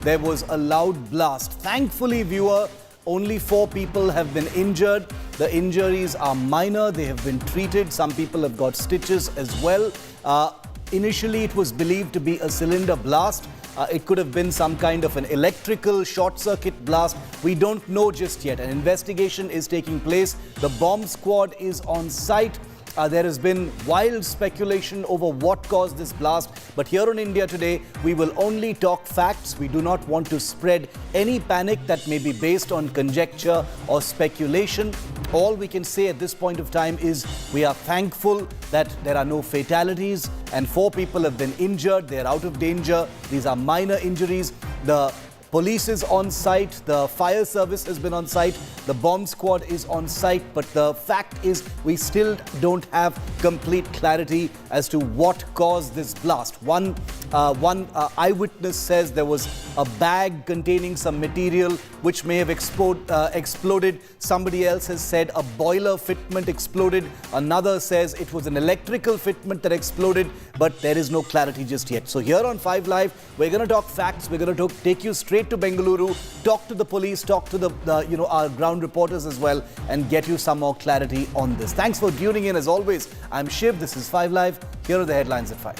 There was a loud blast. Thankfully, viewer, only 4 people have been injured. The injuries are minor. They have been treated. Some people have got stitches as well. Initially, it was believed to be a cylinder blast. It could have been some kind of an electrical short circuit blast. We don't know just yet. An investigation is taking place. The bomb squad is on site. There has been wild speculation over what caused this blast. But here on India Today, we will only talk facts. We do not want to spread any panic that may be based on conjecture or speculation. All we can say at this point of time is we are thankful that there are no fatalities and 4 people have been injured. They are out of danger. These are minor injuries. The police is on site, the fire service has been on site, the bomb squad is on site, but the fact is we still don't have complete clarity as to what caused this blast. One eyewitness says there was a bag containing some material which may have exploded. Somebody else has said a boiler fitment exploded. Another says it was an electrical fitment that exploded, but there is no clarity just yet. So here on 5 Live, we're going to talk facts. We're going to take you straight to Bengaluru, talk to the police, talk to our ground reporters as well, and get you some more clarity on this. Thanks for tuning in. As always, I'm Shiv. This is 5 Live. Here are the headlines at 5.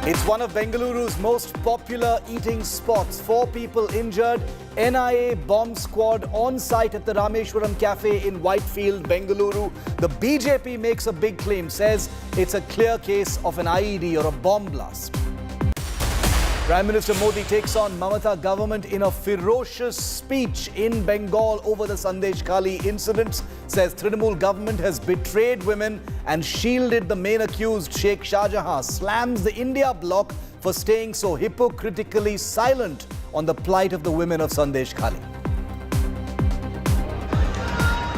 It's one of Bengaluru's most popular eating spots. 4 people injured. NIA bomb squad on site at the Rameshwaram Cafe in Whitefield, Bengaluru. The BJP makes a big claim, says it's a clear case of an IED or a bomb blast. Prime Minister Modi takes on Mamata government in a ferocious speech in Bengal over the Sandesh Khali incidents. Says Trinamool government has betrayed women and shielded the main accused, Sheikh Shah Jahan. Slams the India bloc for staying so hypocritically silent on the plight of the women of Sandesh Khali.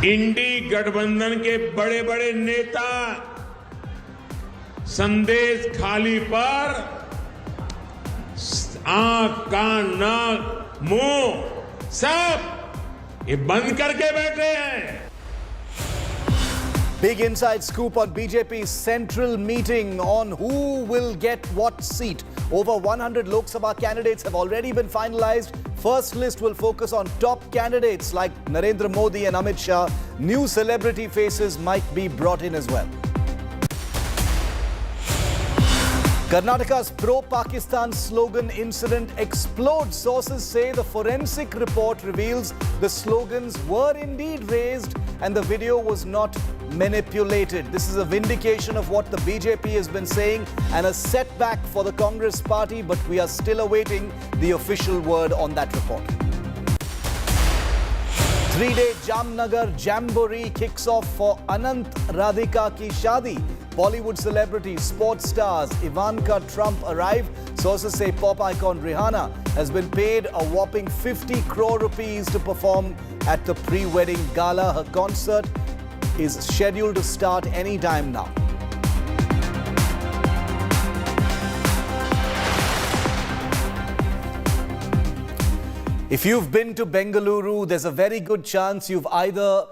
इंडी गठबंधन के बड़े-बड़े नेता संदेश खाली पर आंख, कान, नाक, मुंह सब ये बंद करके बैठे हैं. Big inside scoop on BJP's central meeting on who will get what seat. Over 100 Lok Sabha candidates have already been finalized. First list will focus on top candidates like Narendra Modi and Amit Shah. New celebrity faces might be brought in as well. Karnataka's pro-Pakistan slogan incident explodes. Sources say the forensic report reveals the slogans were indeed raised and the video was not manipulated. This is a vindication of what the BJP has been saying and a setback for the Congress party, but we are still awaiting the official word on that report. 3-day Jamnagar Jamboree kicks off for Anant Radhika Ki Shadi. Bollywood celebrities, sports stars, Ivanka Trump arrive. Sources say pop icon Rihanna has been paid a whopping 50 crore rupees to perform at the pre-wedding gala. Her concert is scheduled to start any time now. If you've been to Bengaluru, there's a very good chance you've either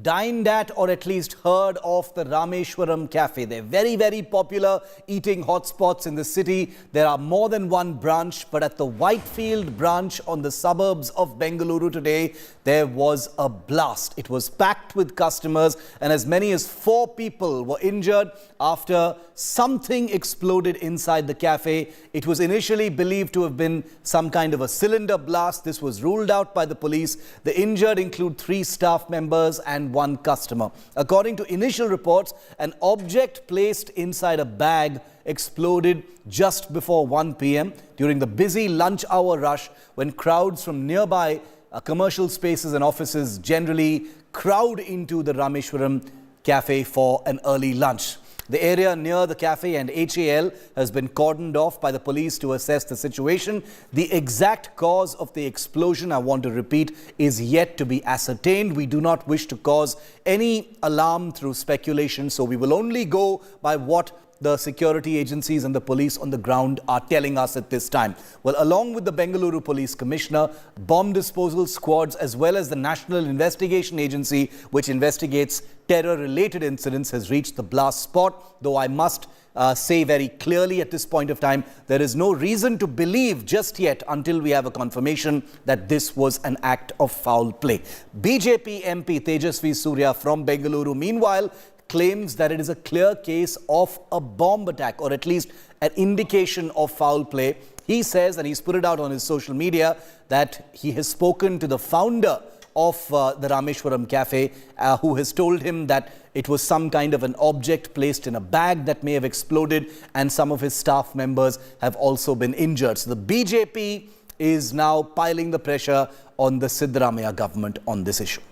dined at or at least heard of the Rameshwaram Cafe. They're very, very popular eating hotspots in the city. There are more than one branch, but at the Whitefield branch on the suburbs of Bengaluru today, there was a blast. It was packed with customers and as many as 4 people were injured after something exploded inside the cafe. It was initially believed to have been some kind of a cylinder blast. This was ruled out by the police. The injured include 3 staff members and 1 customer. According to initial reports, an object placed inside a bag exploded just before 1 p.m. during the busy lunch hour rush when crowds from nearby commercial spaces and offices generally crowd into the Rameshwaram Cafe for an early lunch. The area near the cafe and HAL has been cordoned off by the police to assess the situation. The exact cause of the explosion, I want to repeat, is yet to be ascertained. We do not wish to cause any alarm through speculation, so we will only go by what the security agencies and the police on the ground are telling us at this time? Well, along with the Bengaluru Police Commissioner, bomb disposal squads, as well as the National Investigation Agency, which investigates terror-related incidents, has reached the blast spot. Though I must say very clearly at this point of time, there is no reason to believe just yet until we have a confirmation that this was an act of foul play. BJP MP Tejasvi Surya from Bengaluru, meanwhile, claims that it is a clear case of a bomb attack, or at least an indication of foul play. He says, and he's put it out on his social media, that he has spoken to the founder of the Rameshwaram Cafe, who has told him that it was some kind of an object placed in a bag that may have exploded, and some of his staff members have also been injured. So the BJP is now piling the pressure on the Siddaramaiah government on this issue.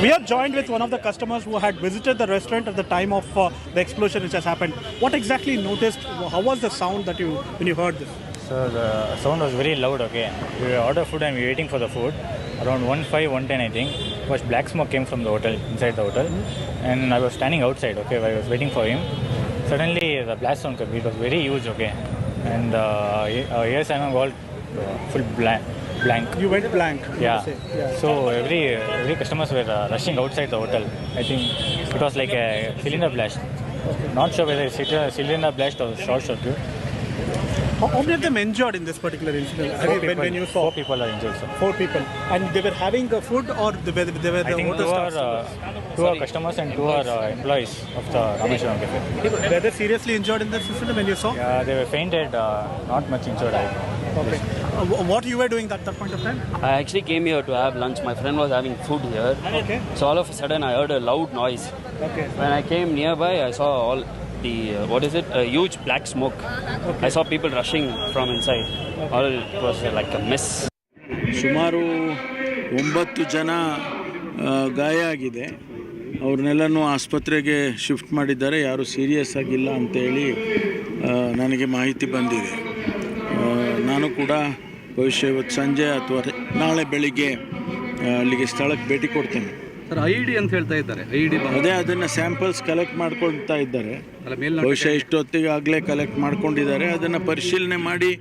We are joined with one of the customers who had visited the restaurant at the time of the explosion which has happened. What exactly you noticed? How was the sound that when you heard this? So the sound was very loud, okay. We ordered food and we were waiting for the food. Around 1:05, 1:10 I think. First black smoke came from the hotel, inside the hotel. And I was standing outside, okay, while I was waiting for him. Suddenly the blast sound came. It was very huge, okay. And our ears and all full blank. You went blank. Yeah. So every customers were rushing outside the hotel. I think it was like a cylinder blast. Okay. Not sure whether it's a cylinder blast or short circuit. How many of them injured in this particular incident? When you saw? 4 people are injured, sir. 4 people. And they were having food, or they were the I think two are customers and 2 are employees of the Rameshwaram Cafe. Were they seriously injured in this incident when you saw? Yeah, they were fainted, not much injured. Okay. What you were doing at that point of time? I actually came here to have lunch. My friend was having food here. Okay. So all of a sudden I heard a loud noise. Okay. When I came nearby, I saw all the, a huge black smoke. Okay. I saw people rushing from inside. All it was like a mess. ಸುಮಾರು 9 ಜನ ಗಾಯ ಆಗಿದೆ. ಅವ್ರನ್ನೆಲ್ಲನೂ ಆಸ್ಪತ್ರೆಗೆ shift ಮಾಡಿದ್ದಾರೆ. ಯಾರು serious ಆಗಿಲ್ಲ ಅಂತೇಳಿ ನನಗೆ ಮಾಹಿತಿ ಬಂದಿದೆ. ನಾನು ಕೂಡ ಬಹುಶಃ ಇವತ್ತು ಸಂಜೆ ಅಥವಾ ನಾಳೆ ಬೆಳಿಗ್ಗೆ ಅಲ್ಲಿಗೆ ಸ್ಥಳಕ್ಕೆ ಭೇಟಿ ಕೊಡ್ತೇನೆ. ಸರ್ ಐಡಿ ಅಂತ ಹೇಳ್ತಾ ಇದ್ದಾರೆ. ಅದೇ ಅದನ್ನು ಸ್ಯಾಂಪಲ್ಸ್ ಕಲೆಕ್ಟ್ ಮಾಡ್ಕೊಳ್ತಾ ಇದ್ದಾರೆ. ಬಹುಶಃ ಇಷ್ಟೊತ್ತಿಗೆ ಆಗಲೇ ಕಲೆಕ್ಟ್ ಮಾಡ್ಕೊಂಡಿದ್ದಾರೆ. ಅದನ್ನು ಪರಿಶೀಲನೆ ಮಾಡಿ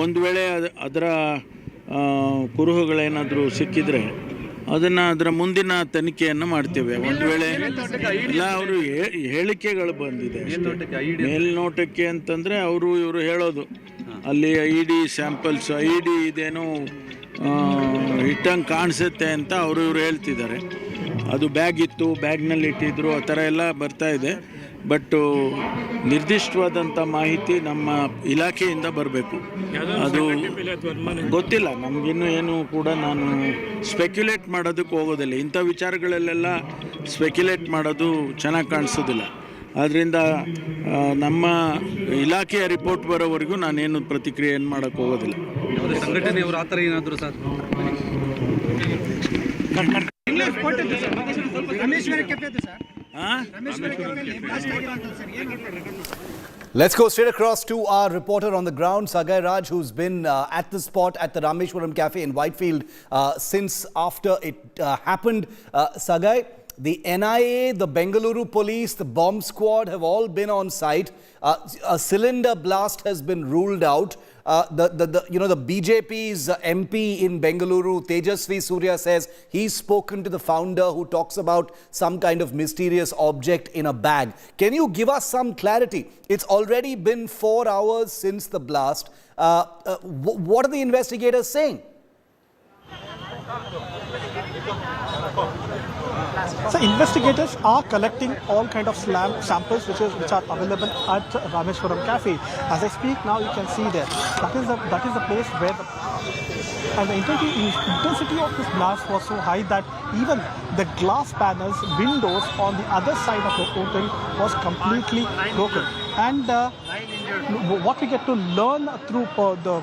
ಒಂದು ವೇಳೆ ಅದರ ಕುರುಹುಗಳೇನಾದರೂ ಸಿಕ್ಕಿದರೆ ಅದರ ಮುಂದಿನ ತನಿಖೆಯನ್ನು ಮಾಡ್ತೇವೆ. ಒಂದು ವೇಳೆ ಇಲ್ಲ ಅವರು ಹೇಳಿಕೆಗಳು ಬಂದಿದೆ ಮೇಲ್ನೋಟಕ್ಕೆ ಅಂತಂದರೆ ಇವರು ಹೇಳೋದು ಅಲ್ಲಿ ಐಡಿ ಸ್ಯಾಂಪಲ್ಸ್ ಐಡಿ ಇದೇನೋ ಇಟ್ಟಂಗೆ ಕಾಣಿಸುತ್ತೆ ಅಂತ ಇವರು ಹೇಳ್ತಿದ್ದಾರೆ. ಅದು ಬ್ಯಾಗ್ ಇತ್ತು, ಬ್ಯಾಗ್ನಲ್ಲಿ ಇಟ್ಟಿದ್ರು, ಆ ಥರ ಎಲ್ಲ ಬರ್ತಾ ಇದೆ. ಬಟ್ ನಿರ್ದಿಷ್ಟವಾದಂಥ ಮಾಹಿತಿ ನಮ್ಮ ಇಲಾಖೆಯಿಂದ ಬರಬೇಕು. ಅದು ಗೊತ್ತಿಲ್ಲ ನಮಗಿನ್ನೂ ಏನು ಕೂಡ. ನಾನು ಸ್ಪೆಕ್ಯುಲೇಟ್ ಮಾಡೋದಕ್ಕೆ ಹೋಗೋದಿಲ್ಲ. ಇಂಥ ವಿಚಾರಗಳಲ್ಲೆಲ್ಲ ಸ್ಪೆಕ್ಯುಲೇಟ್ ಮಾಡೋದು ಚೆನ್ನಾಗಿ ಕಾಣಿಸೋದಿಲ್ಲ. ಆದ್ದರಿಂದ ನಮ್ಮ ಇಲಾಖೆಯ ರಿಪೋರ್ಟ್ ಬರೋವರೆಗೂ ನಾನೇನು ಪ್ರತಿಕ್ರಿಯೆಯನ್ನು ಮಾಡೋಕ್ಕೆ ಹೋಗೋದಿಲ್ಲ. ಸಂಘಟನೆಯವರು ಆ ಥರ ಏನಾದರೂ sir Let's go straight across to our reporter on the ground, Sagai Raj, who's been at the spot at the Rameshwaram Cafe in Whitefield since after it happened. Sagai, the NIA, the Bengaluru police, the bomb squad have all been on site. A cylinder blast has been ruled out. The BJP's MP in Bengaluru, Tejasvi Surya, says he's spoken to the founder, who talks about some kind of mysterious object in a bag. Can you give us some clarity? It's already been 4 hours since the blast. What are the investigators saying? So investigators are collecting all kind of samples which are available at Rameshwaram Cafe. As I speak now, you can see there. That is the place where the intensity of this blast was so high that even the glass panels, windows on the other side of the hotel was completely broken. And what we get to learn through the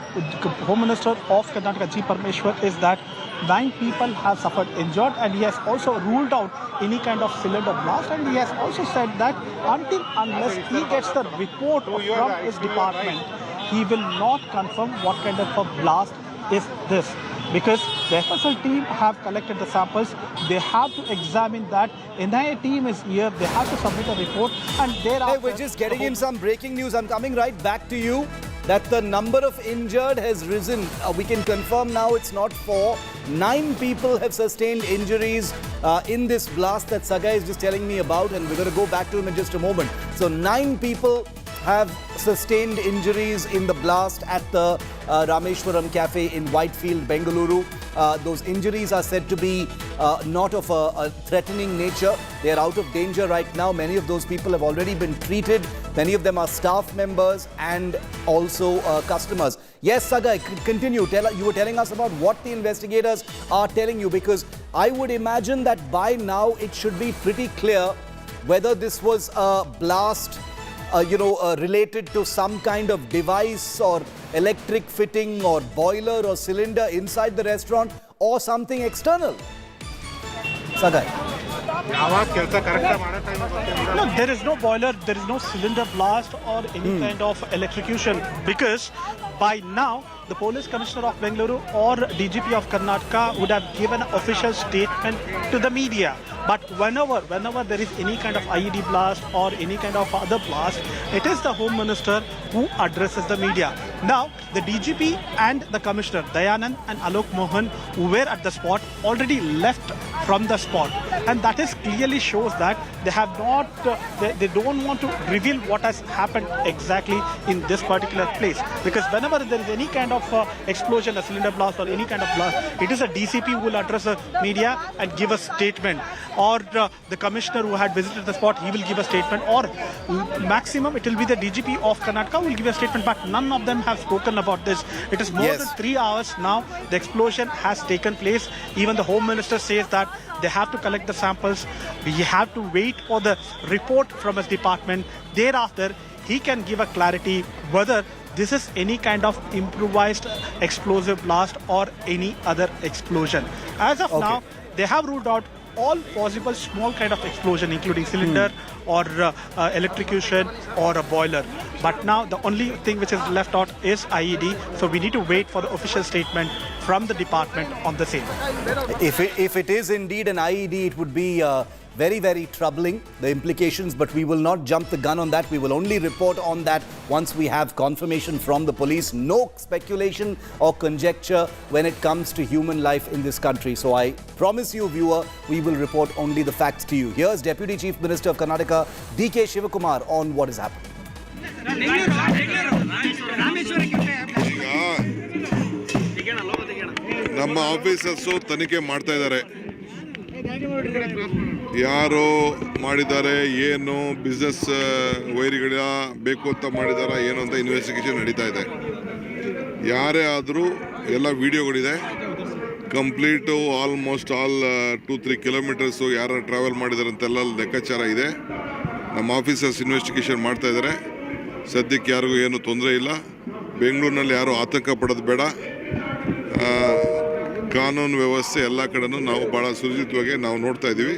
Home Minister of Karnataka, Parameshwara, is that 9 people have suffered injured, and he has also ruled out any kind of cylinder blast, and he has also said that unless he gets the report from his department, he will not confirm what kind of a blast is this. because the FSL team have collected the samples. They have to examine that. NIA team is here. They have to submit a report, and thereafter. Hey, we're just getting in some breaking news. I'm coming right back to you. That the number of injured has risen. We can confirm now it's not 4. 9 people have sustained injuries in this blast that Sagai is just telling me about, and we're going to go back to him in just a moment. So 9 people have sustained injuries in the blast at the Rameshwaram Cafe in Whitefield, Bengaluru. Those injuries are said to be not of a threatening nature. They are out of danger right now. Many of those people have already been treated. Many of them are staff members and also customers. Yes, Sagai, continue. You were telling us about what the investigators are telling you, because I would imagine that by now it should be pretty clear whether this was a blast related to some kind of device or electric fitting or boiler or cylinder inside the restaurant or something external. Sagai. No, there is no boiler, there is no cylinder blast or any kind of electrocution, because by now the police commissioner of Bengaluru or DGP of Karnataka would have given an official statement to the media. But whenever there is any kind of IED blast or any kind of other blast, it is the Home Minister who addresses the media. Now, the DGP and the Commissioner, Dayanand and Alok Mohan, who were at the spot, already left from the spot. And that is clearly shows that they have not, they don't want to reveal what has happened exactly in this particular place. Because whenever there is any kind of explosion, a cylinder blast or any kind of blast, it is a DCP who will address the media and give a statement. Or the commissioner who had visited the spot, he will give a statement. Or maximum, it will be the DGP of Karnataka who will give a statement. But none of them have spoken about this. It is more than 3 hours now. The explosion has taken place. Even the Home Minister says that they have to collect the samples. We have to wait for the report from his department. Thereafter, he can give a clarity whether this is any kind of improvised explosive blast or any other explosion. As of now, they have ruled out all possible small kind of explosion, including cylinder or electrocution or a boiler. But now the only thing which is left out is IED. So we need to wait for the official statement from the department on the same. If it is indeed an IED, it would be very, very troubling, the implications, but we will not jump the gun on that. We will only report on that once we have confirmation from the police. No speculation or conjecture when it comes to human life in this country. So I promise you, viewer, we will report only the facts to you. Here's Deputy Chief Minister of Karnataka, DK Shivakumar, on what has happened. ನಮ್ಮ officers ತನಿಖೆ ಮಾಡ್ತಾ ಇದ್ದಾರೆ. ಯಾರು ಮಾಡಿದ್ದಾರೆ, ಏನು business ವೈರಿಗಳ ಬೇಕು ಅಂತ ಮಾಡಿದಾರ ಏನು ಅಂತ ಇನ್ವೆಸ್ಟಿಗೇಷನ್ ನಡೀತಾ ಇದೆ. ಯಾರೇ ಆದರೂ ಎಲ್ಲ ವಿಡಿಯೋಗಳಿದೆ. ಕಂಪ್ಲೀಟು ಆಲ್ಮೋಸ್ಟ್ ಆಲ್ 2-3 ಕಿಲೋಮೀಟರ್ಸು ಯಾರು ಟ್ರಾವೆಲ್ ಮಾಡಿದ್ದಾರೆ ಅಂತೆಲ್ಲ ಲೆಕ್ಕಾಚಾರ ಇದೆ. ನಮ್ಮ ಆಫೀಸರ್ಸ್ ಇನ್ವೆಸ್ಟಿಗೇಷನ್ ಮಾಡ್ತಾ ಇದ್ದಾರೆ. ಸದ್ಯಕ್ಕೆ ಯಾರಿಗೂ ಏನು ತೊಂದರೆ ಇಲ್ಲ. ಬೆಂಗಳೂರಿನಲ್ಲಿ ಯಾರು ಆತಂಕ ಪಡೋದು ಬೇಡ. ಕಾನೂನು ವ್ಯವಸ್ಥೆ ಎಲ್ಲ ಕಡೆನೂ ನಾವು ಭಾಳ ಸುರಕ್ಷಿತವಾಗಿ ನಾವು ನೋಡ್ತಾ ಇದ್ದೀವಿ.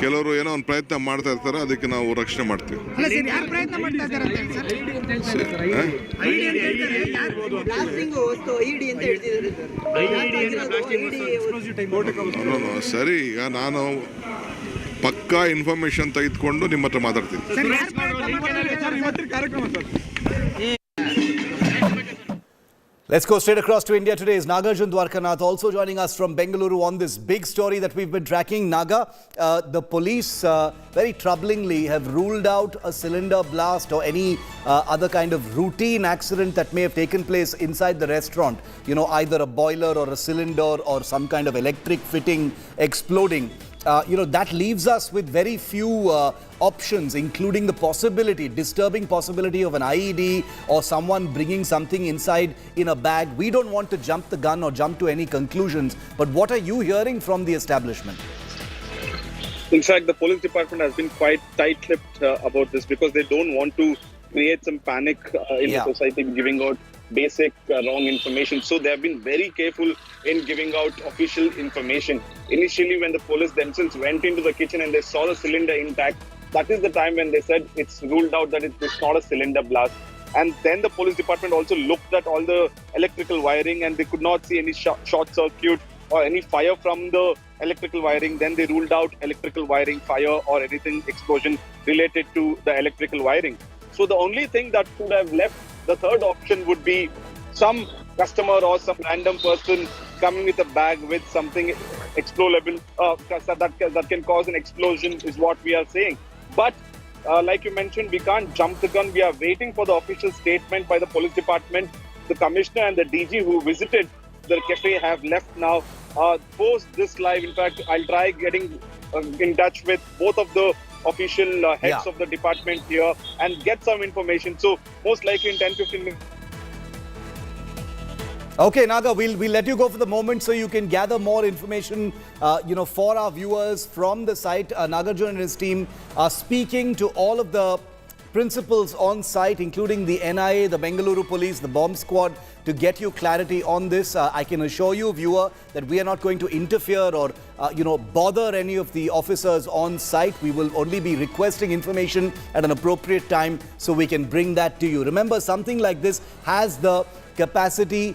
ಕೆಲವರು ಏನೋ ಒಂದು ಪ್ರಯತ್ನ ಮಾಡ್ತಾ ಇರ್ತಾರೆ, ಅದಕ್ಕೆ ನಾವು ರಕ್ಷಣೆ ಮಾಡ್ತೀವಿ. ಸರಿ, ಈಗ ನಾನು ಪಕ್ಕಾ ಇನ್ಫಾರ್ಮೇಶನ್ ತೆಗೆದುಕೊಂಡು ನಿಮ್ಮ ಹತ್ರ ಮಾತಾಡ್ತೀನಿ. Let's go straight across to India today. Is Nagarjun Dwarkanath also joining us from Bengaluru on this big story that we've been tracking. Naga, the police very troublingly have ruled out a cylinder blast or any other kind of routine accident that may have taken place inside the restaurant. You know, either a boiler or a cylinder or some kind of electric fitting exploding. That leaves us with very few options, including the disturbing possibility of an IED or someone bringing something inside in a bag. We don't want to jump the gun or jump to any conclusions, but what are you hearing from the establishment? In fact, the police department has been quite tight-lipped about this because they don't want to create some panic in the society, giving out basic wrong information. So they have been very careful in giving out official information. Initially, when the police themselves went into the kitchen and they saw the cylinder intact, that is the time when they said it's ruled out that it's not a cylinder blast. And then the police department also looked at all the electrical wiring and they could not see any short circuit or any fire from the electrical wiring. Then they ruled out electrical wiring fire or anything explosion related to the electrical wiring. So the only thing that could have left, the third option would be some customer or some random person coming with a bag with something explodable that can cause an explosion is what we are saying. But like you mentioned, we can't jump the gun. We are waiting for the official statement by the police department. The commissioner and the DG who visited the cafe have left now. Post this live, in fact, I'll try getting in touch with both of the official heads of the department here and get some information. So most likely in 10-15 minutes. Okay, Naga, we'll let you go for the moment so you can gather more information, for our viewers from the site. Nagarjun and his team are speaking to all of the principals on site, including the NIA, the Bengaluru police, the bomb squad, to get you clarity on this. I can assure you, viewer, that we are not going to interfere or, bother any of the officers on site. We will only be requesting information at an appropriate time so we can bring that to you. Remember, something like this has the capacity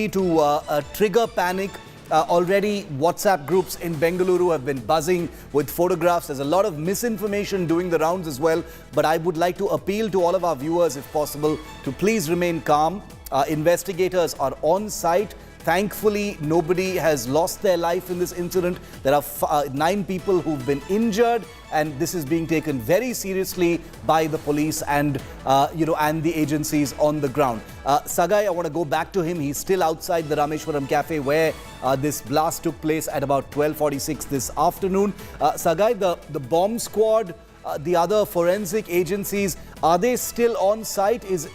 to trigger panic. Already WhatsApp groups in Bengaluru have been buzzing with photographs. There's a lot of misinformation doing the rounds as well. But I would like to appeal to all of our viewers, if possible, to please remain calm. Investigators are on site. Thankfully, nobody has lost their life in this incident. There are 9 people who've been injured, and this is being taken very seriously by the police and the agencies on the ground. Sagai, I want to go back to him. He's still outside the Rameshwaram Cafe where this blast took place at about 12:46 this afternoon. Sagai, the bomb squad, the other forensic agencies, are they still on site? Is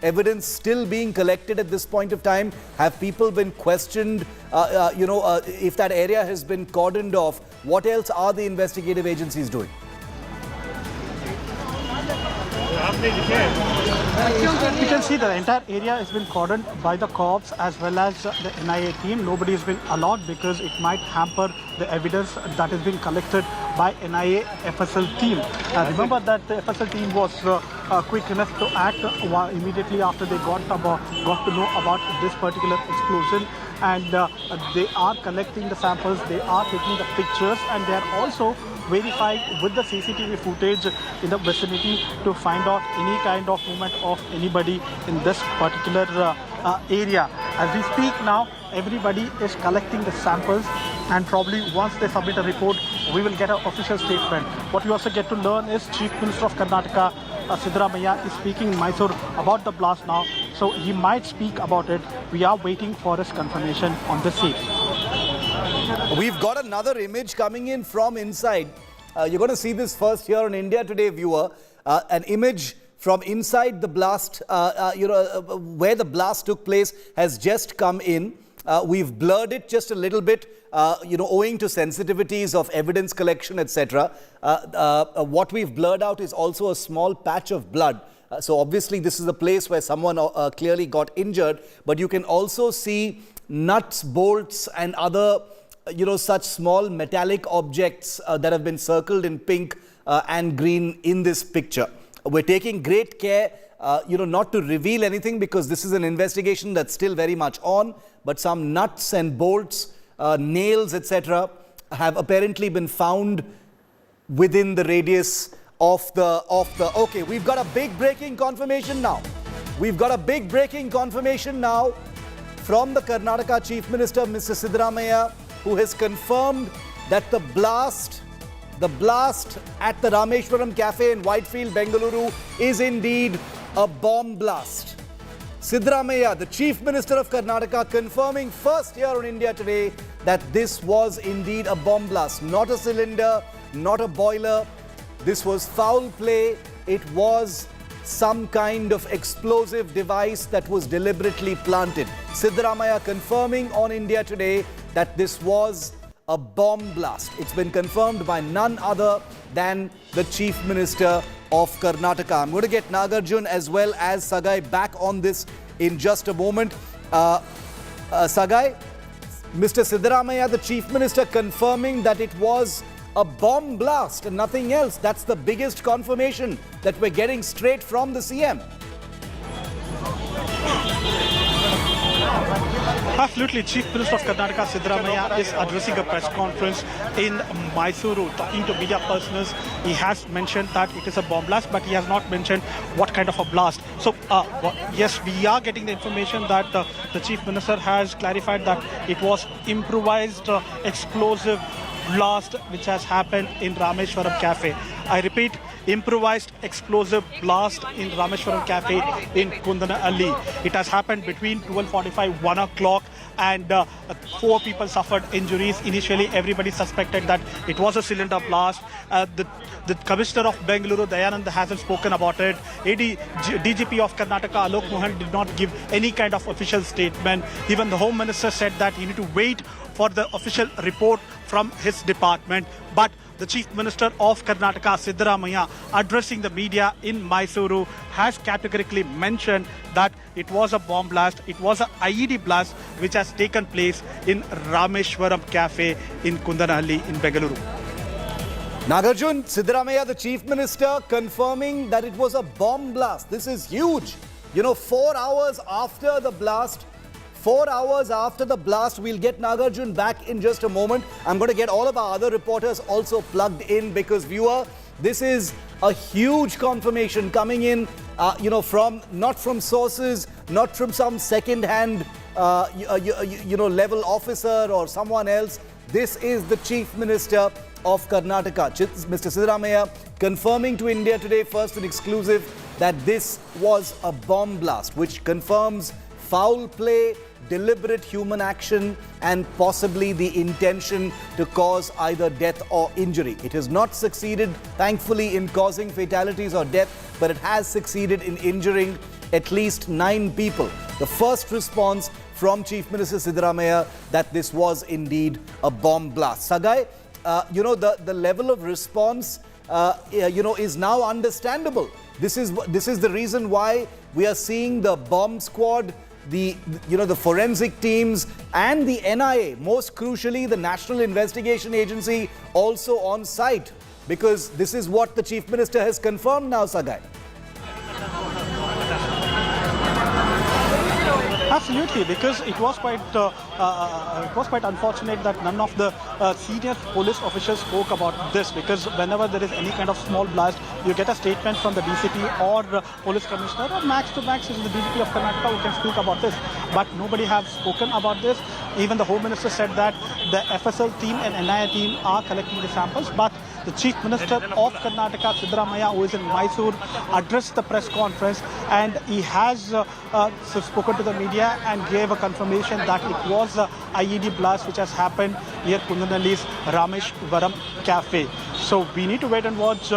evidence still being collected at this point of time? Have people been questioned? If that area has been cordoned off, what else are the investigative agencies doing? You can see the entire area has been cordoned by the cops as well as the NIA team. Nobody has been allowed because it might hamper the evidence that has been collected by NIA FSL team. Remember that the FSL team was quick enough to act immediately after they got to know about this particular explosion, and they are collecting the samples, they are taking the pictures, and they are also verifying with the CCTV footage in the vicinity to find out any kind of movement of anybody in this particular area. As we speak now, everybody is collecting the samples, and probably once they submit a report, we will get an official statement. What we also get to learn is Chief Minister of Karnataka, Siddaramaiah, is speaking in Mysore about the blast now, so he might speak about it. We are waiting for his confirmation on the scene. We've got another image coming in from inside. You're going to see this first here on India Today, viewer. An image from inside the blast, where the blast took place, has just come in. We've blurred it just a little bit, owing to sensitivities of evidence collection, etc. What we've blurred out is also a small patch of blood. So obviously this is a place where someone clearly got injured, but you can also see nuts, bolts and other such small metallic objects that have been circled in pink and green in this picture. We're taking great care not to reveal anything because this is an investigation that's still very much on, but some nuts and bolts, nails, etc. have apparently been found within the radius of the okay, we've got a big breaking confirmation now. We've got a big breaking confirmation now from the Karnataka Chief Minister, Mr. Siddaramaiah, who has confirmed that the blast at the Rameshwaram Cafe in Whitefield, Bengaluru, is indeed a bomb blast. Siddaramaiah, the Chief Minister of Karnataka, confirming first here on India Today that this was indeed a bomb blast. Not a cylinder, not a boiler. This was foul play. It was some kind of explosive device that was deliberately planted. Siddaramaiah confirming on India Today that this was a bomb blast. It's been confirmed by none other than the Chief Minister of Karnataka. I'm going to get Nagarjun as well as Sagai back on this in just a moment. Sagai, Mr. Siddaramaiah, the Chief Minister, confirming that it was a bomb blast and nothing else. That's the biggest confirmation that we're getting straight from the CM. Absolutely. Chief Minister of Karnataka, Siddaramaiah, is addressing a press conference in Mysuru, talking to media personals. He has mentioned that it is a bomb blast, but he has not mentioned what kind of a blast. So, yes, we are getting the information that the Chief Minister has clarified that it was improvised explosive blast which has happened in Rameshwaram Cafe. I repeat, improvised explosive blast in Rameshwaram Cafe in Kundanalli. It has happened between 12:45, 1 o'clock, and 4 people suffered injuries. Initially, everybody suspected that it was a cylinder blast. The Commissioner of Bengaluru, Dayanand, hasn't spoken about it. DGP of Karnataka, Alok Mohan, did not give any kind of official statement. Even the Home Minister said that he need to wait for the official report from his department. But the Chief Minister of Karnataka, Siddaramaiah, addressing the media in Mysuru, has categorically mentioned that it was a bomb blast, it was an IED blast which has taken place in Rameshwaram Cafe in Kundanalli in Bengaluru. Nagarjun, Siddaramaiah, the Chief Minister, confirming that it was a bomb blast. This is huge. 4 hours after the blast, 4 hours after the blast, we'll get Nagarjun back in just a moment. I'm going to get all of our other reporters also plugged in because, viewer, this is a huge confirmation coming in, from not from sources, not from some second-hand, level officer or someone else. This is the Chief Minister of Karnataka, Mr. Siddaramaiah, confirming to India today, first and exclusive, that this was a bomb blast, which confirms foul play, deliberate human action, and possibly the intention to cause either death or injury. It has not succeeded, thankfully, in causing fatalities or death, but it has succeeded in injuring at least 9 people. The first response from Chief Minister Siddaramaiah that this was indeed a bomb blast. Sagai, the level of response, is now understandable. This is the reason why we are seeing the bomb squad, the forensic teams, and the NIA, most crucially the National Investigation Agency, also on site, because this is what the Chief Minister has confirmed now, Sagai. Absolutely, because it was quite unfortunate that none of the senior police officials spoke about this, because whenever there is any kind of small blast, you get a statement from the DCP or police commissioner, or max to max is the DGP of Karnataka who can speak about this. But nobody has spoken about this. Even the Home Minister said that the FSL team and NIA team are collecting the samples, but the Chief Minister of Karnataka, Siddaramaiah, who is in Mysore, addressed the press conference, and he has spoken to the media and gave a confirmation that it was a IED blast which has happened near Kundanalli's Rameshwaram Cafe. So we need to wait and watch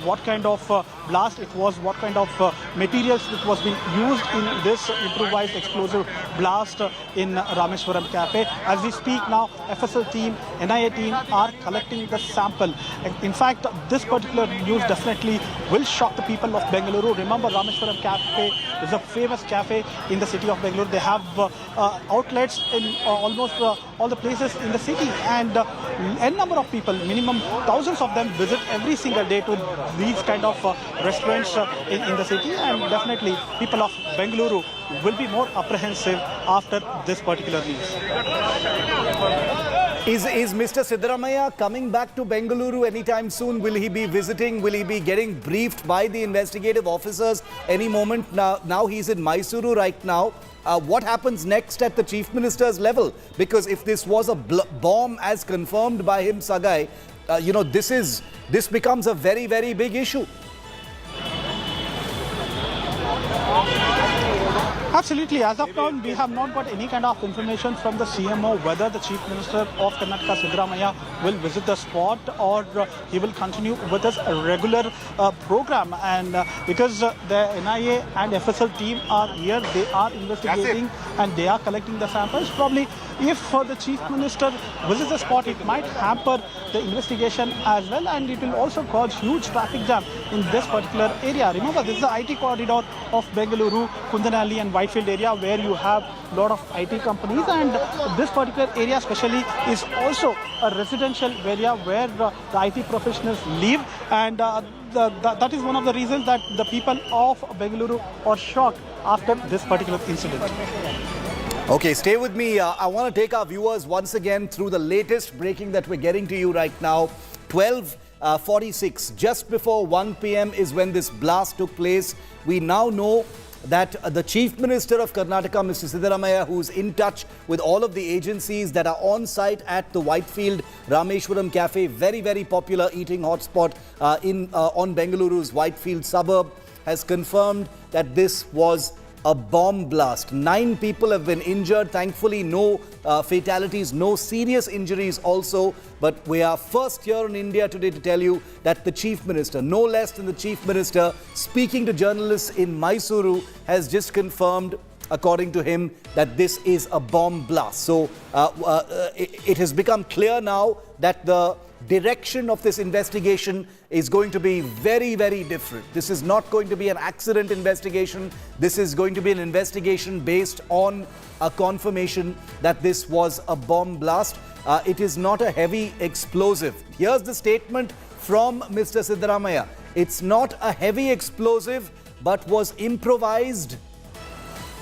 what kind of blast it was, what kind of materials it was being used in this improvised explosive blast in Rameshwaram Cafe. As we speak now, FSL team, NIA team are collecting the sample. In fact, this particular news definitely will shock the people of Bengaluru. Remember, Rameshwaram Cafe is a famous cafe in the city of Bengaluru. They have outlets in almost all the places in the city, and n number of people, minimum thousands of them, visit every single day to these kind of restaurants in the city, and definitely people of Bengaluru will be more apprehensive after this particular news. Is Mr. Siddaramaiah coming back to Bengaluru anytime soon? Will he be visiting? Will he be getting briefed by the investigative officers any moment? Now he's in Mysuru right now. What happens next at the Chief Minister's level? Because if this was a bomb as confirmed by him, Sagai, this becomes a very, very big issue. Absolutely. As of now, we have not got any kind of information from the CMO whether the Chief Minister of Karnataka, Siddaramaiah, will visit the spot or he will continue with his regular program. And because the NIA and FSL team are here, they are investigating and they are collecting the samples. Probably if the Chief Minister visits the spot, it might hamper the investigation as well, and it will also cause huge traffic jam in this particular area. Remember, this is the IT corridor of Bengaluru, Kundanalli and Whitefield area, where you have a lot of IT companies, and this particular area especially is also a residential area where the IT professionals live, and that is one of the reasons that the people of Bengaluru are shocked after this particular incident. Okay, stay with me. I want to take our viewers once again through the latest breaking that we're getting to you right now. 12:46, just before 1 p.m. is when this blast took place. We now know that the Chief Minister of Karnataka, Mr. Siddaramaiah, who's in touch with all of the agencies that are on site at the Whitefield Rameshwaram Cafe, very, very popular eating hotspot on Bengaluru's Whitefield suburb, has confirmed that this was a bomb blast. 9 people have been injured. Thankfully, no fatalities, no serious injuries also. But we are first here in India today to tell you that the Chief Minister, no less than the Chief Minister, speaking to journalists in Mysuru, has just confirmed, according to him, that this is a bomb blast. So it has become clear now that the direction of this investigation is going to be very, very different. This is not going to be an accident investigation. This is going to be an investigation based on a confirmation that this was a bomb blast. It is not a heavy explosive. Here's the statement from Mr. Siddaramaiah. It's not a heavy explosive, but was improvised.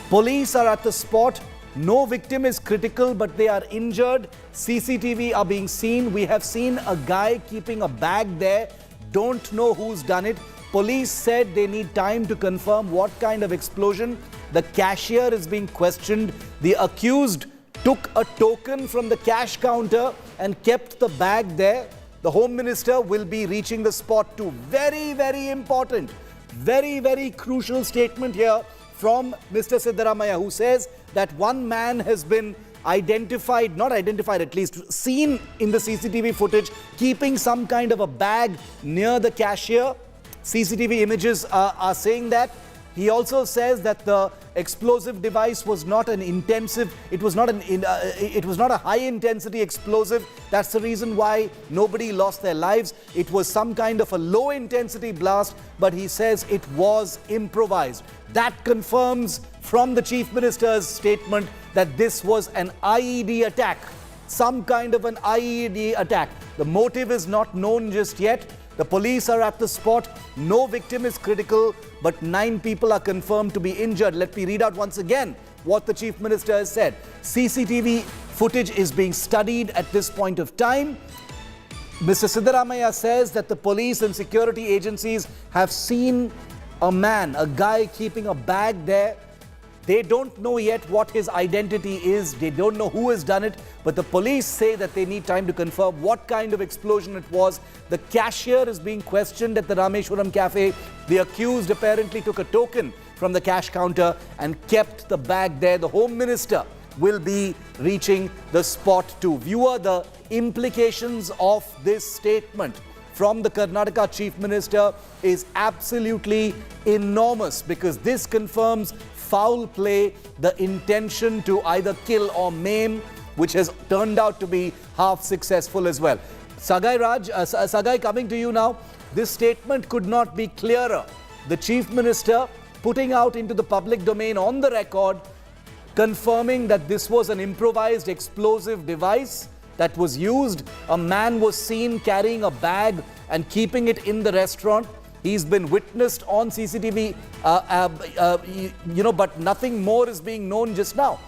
Police are at the spot. No victim is critical, but they are injured. CCTV are being seen. We have seen a guy keeping a bag there. Don't know who's done it. Police said they need time to confirm what kind of explosion. The cashier is being questioned. The accused took a token from the cash counter and kept the bag there. The Home Minister will be reaching the spot too. Very, very important, very, very crucial statement here from Mr. Siddaramaiah, who says that one man has been identified, not identified at least, seen in the CCTV footage keeping some kind of a bag near the cashier. CCTV images are saying that. He also says that the explosive device was not an intensive, it was not a high intensity explosive. That's the reason why nobody lost their lives. It was some kind of a low intensity blast, but he says it was improvised. That confirms from the Chief Minister's statement that this was an IED attack, some kind of an IED attack. The motive is not known just yet. The police are at the spot. No victim is critical, but 9 people are confirmed to be injured. Let me read out once again what the Chief Minister has said. CCTV footage is being studied at this point of time. Mr. Siddaramaiah says that the police and security agencies have seen a man, a guy keeping a bag there. They don't know yet what his identity is. They don't know who has done it. But the police say that they need time to confirm what kind of explosion it was. The cashier is being questioned at the Rameshwaram Cafe. The accused apparently took a token from the cash counter and kept the bag there. The Home Minister will be reaching the spot too. Viewer, the implications of this statement from the Karnataka Chief Minister is absolutely enormous, because this confirms foul play, the intention to either kill or maim, which has turned out to be half successful as well. Sagai, coming to you now. This statement could not be clearer. The Chief Minister putting out into the public domain on the record, confirming that this was an improvised explosive device that was used. A man was seen carrying a bag and keeping it in the restaurant. He's been witnessed on CCTV, but nothing more is being known just now.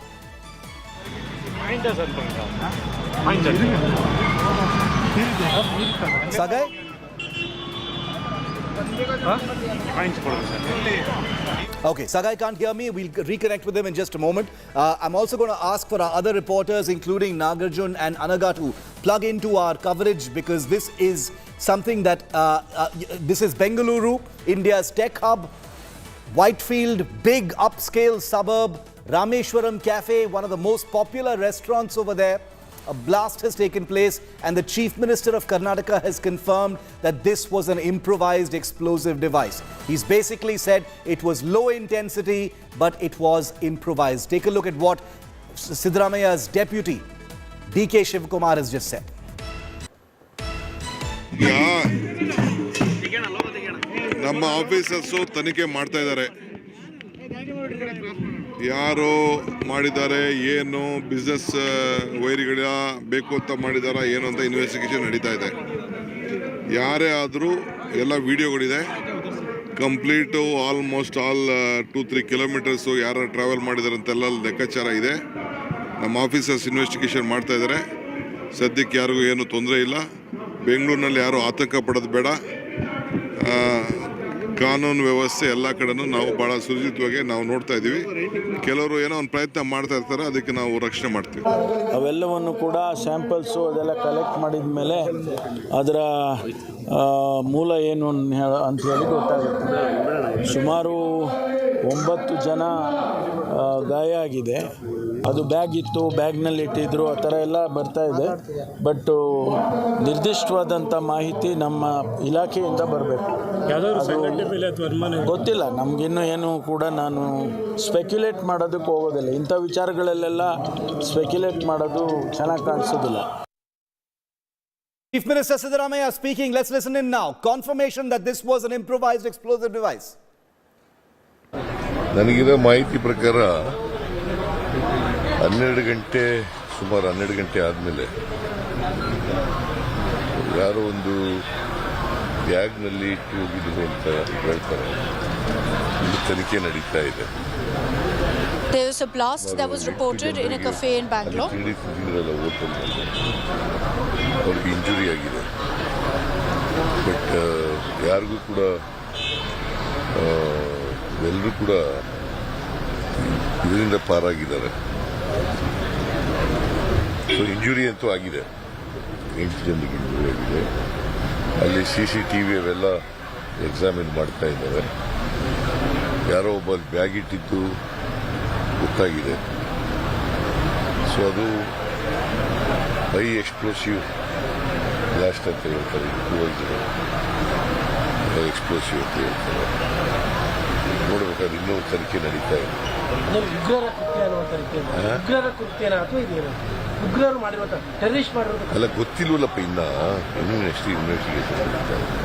Sagai? Okay, Sagai can't hear me. We'll reconnect with him in just a moment. I'm also going to ask for our other reporters, including Nagarjun and Anaga, to plug into our coverage, because this is something that, this is Bengaluru, India's tech hub, Whitefield, big upscale suburb, Rameshwaram Cafe, one of the most popular restaurants over there. A blast has taken place, and the Chief Minister of Karnataka has confirmed that this was an improvised explosive device. He's basically said it was low intensity, but it was improvised. Take a look at what Siddaramaia's deputy, D.K. Shivkumar, has just said. ನಮ್ಮ officers ತನಿಖೆ ಮಾಡ್ತಾ ಇದ್ದಾರೆ. ಯಾರು ಮಾಡಿದ್ದಾರೆ, ಏನು business ವೈರಿಗಳ ಬೇಕು ಅಂತ ಮಾಡಿದಾರ ಏನು ಅಂತ ಇನ್ವೆಸ್ಟಿಗೇಷನ್ ನಡೀತಾ ಇದೆ. ಯಾರೇ ಆದರೂ ಎಲ್ಲ ವಿಡಿಯೋಗಳಿದೆ. ಕಂಪ್ಲೀಟು ಆಲ್ಮೋಸ್ಟ್ ಆಲ್ 2-3 ಕಿಲೋಮೀಟರ್ಸು ಯಾರು ಟ್ರಾವೆಲ್ ಮಾಡಿದ್ದಾರೆ ಅಂತೆಲ್ಲ ಲೆಕ್ಕಾಚಾರ ಇದೆ. ನಮ್ಮ ಆಫೀಸರ್ಸ್ ಇನ್ವೆಸ್ಟಿಗೇಷನ್ ಮಾಡ್ತಾ ಇದ್ದಾರೆ. ಸದ್ಯಕ್ಕೆ ಯಾರಿಗೂ ಏನು ತೊಂದರೆ ಇಲ್ಲ. ಬೆಂಗಳೂರಿನಲ್ಲಿ ಯಾರು ಆತಂಕ ಪಡೋದು ಬೇಡ. ಕಾನೂನು ವ್ಯವಸ್ಥೆ ಎಲ್ಲ ಕಡೆನೂ ನಾವು ಭಾಳ ಸುರಕ್ಷಿತವಾಗಿ ನಾವು ನೋಡ್ತಾ ಇದ್ದೀವಿ. ಕೆಲವರು ಏನೋ ಒಂದು ಪ್ರಯತ್ನ ಮಾಡ್ತಾ ಇರ್ತಾರೆ, ಅದಕ್ಕೆ ನಾವು ರಕ್ಷಣೆ ಮಾಡ್ತೀವಿ. ಅವೆಲ್ಲವನ್ನು ಕೂಡ ಸ್ಯಾಂಪಲ್ಸು ಅದೆಲ್ಲ ಕಲೆಕ್ಟ್ ಮಾಡಿದ ಮೇಲೆ ಅದರ ಮೂಲ ಏನು ಅಂತ ಹೇಳಿ ಗೊತ್ತಾಗುತ್ತೆ. ಸುಮಾರು 9 ಜನ ಗಾಯ ಆಗಿದೆ. ಅದು ಬ್ಯಾಗ್ ಇತ್ತು, ಬ್ಯಾಗ್ನಲ್ಲಿ ಇಟ್ಟಿದ್ರು, ಆ ಥರ ಎಲ್ಲ ಬರ್ತಾ ಇದೆ. ಬಟ್ ನಿರ್ದಿಷ್ಟವಾದಂಥ ಮಾಹಿತಿ ನಮ್ಮ ಇಲಾಖೆಯಿಂದ ಬರಬೇಕು. ಗೊತ್ತಿಲ್ಲ ನಮಗಿನ್ನೂ ಏನು ಕೂಡ. ನಾನು ಸ್ಪೆಕ್ಯುಲೇಟ್ ಮಾಡೋದಕ್ಕೆ ಹೋಗೋದಿಲ್ಲ. ಇಂಥ ವಿಚಾರಗಳಲ್ಲೆಲ್ಲ ಸ್ಪೆಕ್ಯುಲೇಟ್ ಮಾಡೋದು ಚೆನ್ನಾಗಿ ಕಾಣಿಸೋದಿಲ್ಲ. Chief Minister Siddaramaiah speaking. Let's listen in now. Confirmation that this was an improvised explosive device. ನನಗಿರೋ ಮಾಹಿತಿ ಪ್ರಕಾರ 12 ಗಂಟೆ ಸುಮಾರು 12 ಗಂಟೆ ಆದಮೇಲೆ ಯಾರೋ ಒಂದು ಬ್ಯಾಗ್ನಲ್ಲಿ ಇಟ್ಟು ಹೋಗಿದ್ರು ಅಂತ ಹೇಳ್ತಾರೆ. ಇದು ತನಿಖೆ ನಡೀತಾ ಇದೆ. There was a blast that was reported in a cafe in Bangalore. ಹೋಟೆಲ್ನಲ್ಲಿ ಅವ್ರಿಗೆ ಇಂಜುರಿ ಆಗಿದೆ. ಬಟ್ ಯಾರಿಗೂ ಕೂಡ ಎಲ್ಲರೂ ಕೂಡ ಇದರಿಂದ ಪಾರಾಗಿದ್ದಾರೆ. ಸೊ ಇಂಜುರಿ ಅಂತೂ ಆಗಿದೆ. 8 ಜನರಿಗೆ ಇಂಜುರಿ ಆಗಿದೆ. ಅಲ್ಲಿ CCTV ಅವೆಲ್ಲ ಎಕ್ಸಾಮಿನ್ ಮಾಡ್ತಾ ಇದ್ದಾರೆ. ಯಾರೋ ಒಬ್ಬ ಬ್ಯಾಗ್ ಇಟ್ಟಿದ್ದು ಗೊತ್ತಾಗಿದೆ. ಸೊ ಅದು ಹೈ ಎಕ್ಸ್ಪ್ಲೋಸಿವ್ ಬ್ಲಾಸ್ಟ್ ಅಂತ ಹೇಳ್ತಾರೆ. ಹೈ ಎಕ್ಸ್ಪ್ಲೋಸಿವ್ ಅಂತ ಹೇಳ್ತಾರೆ. ನೋಡ್ಬೇಕಾದ್ರೆ ಇನ್ನೂ ತನಿಖೆ ನಡೀತಾ ಇದೆ. ಅಲ್ಲ ಗೊತ್ತಿಲ್ವಲ್ಲಪ್ಪ, ಇನ್ನೂ ನೆಕ್ಸ್ಟ್ ಇನ್ವೆಸ್ಟಿಗೇಷನ್ ನಡೀತಾ ಇದೆ.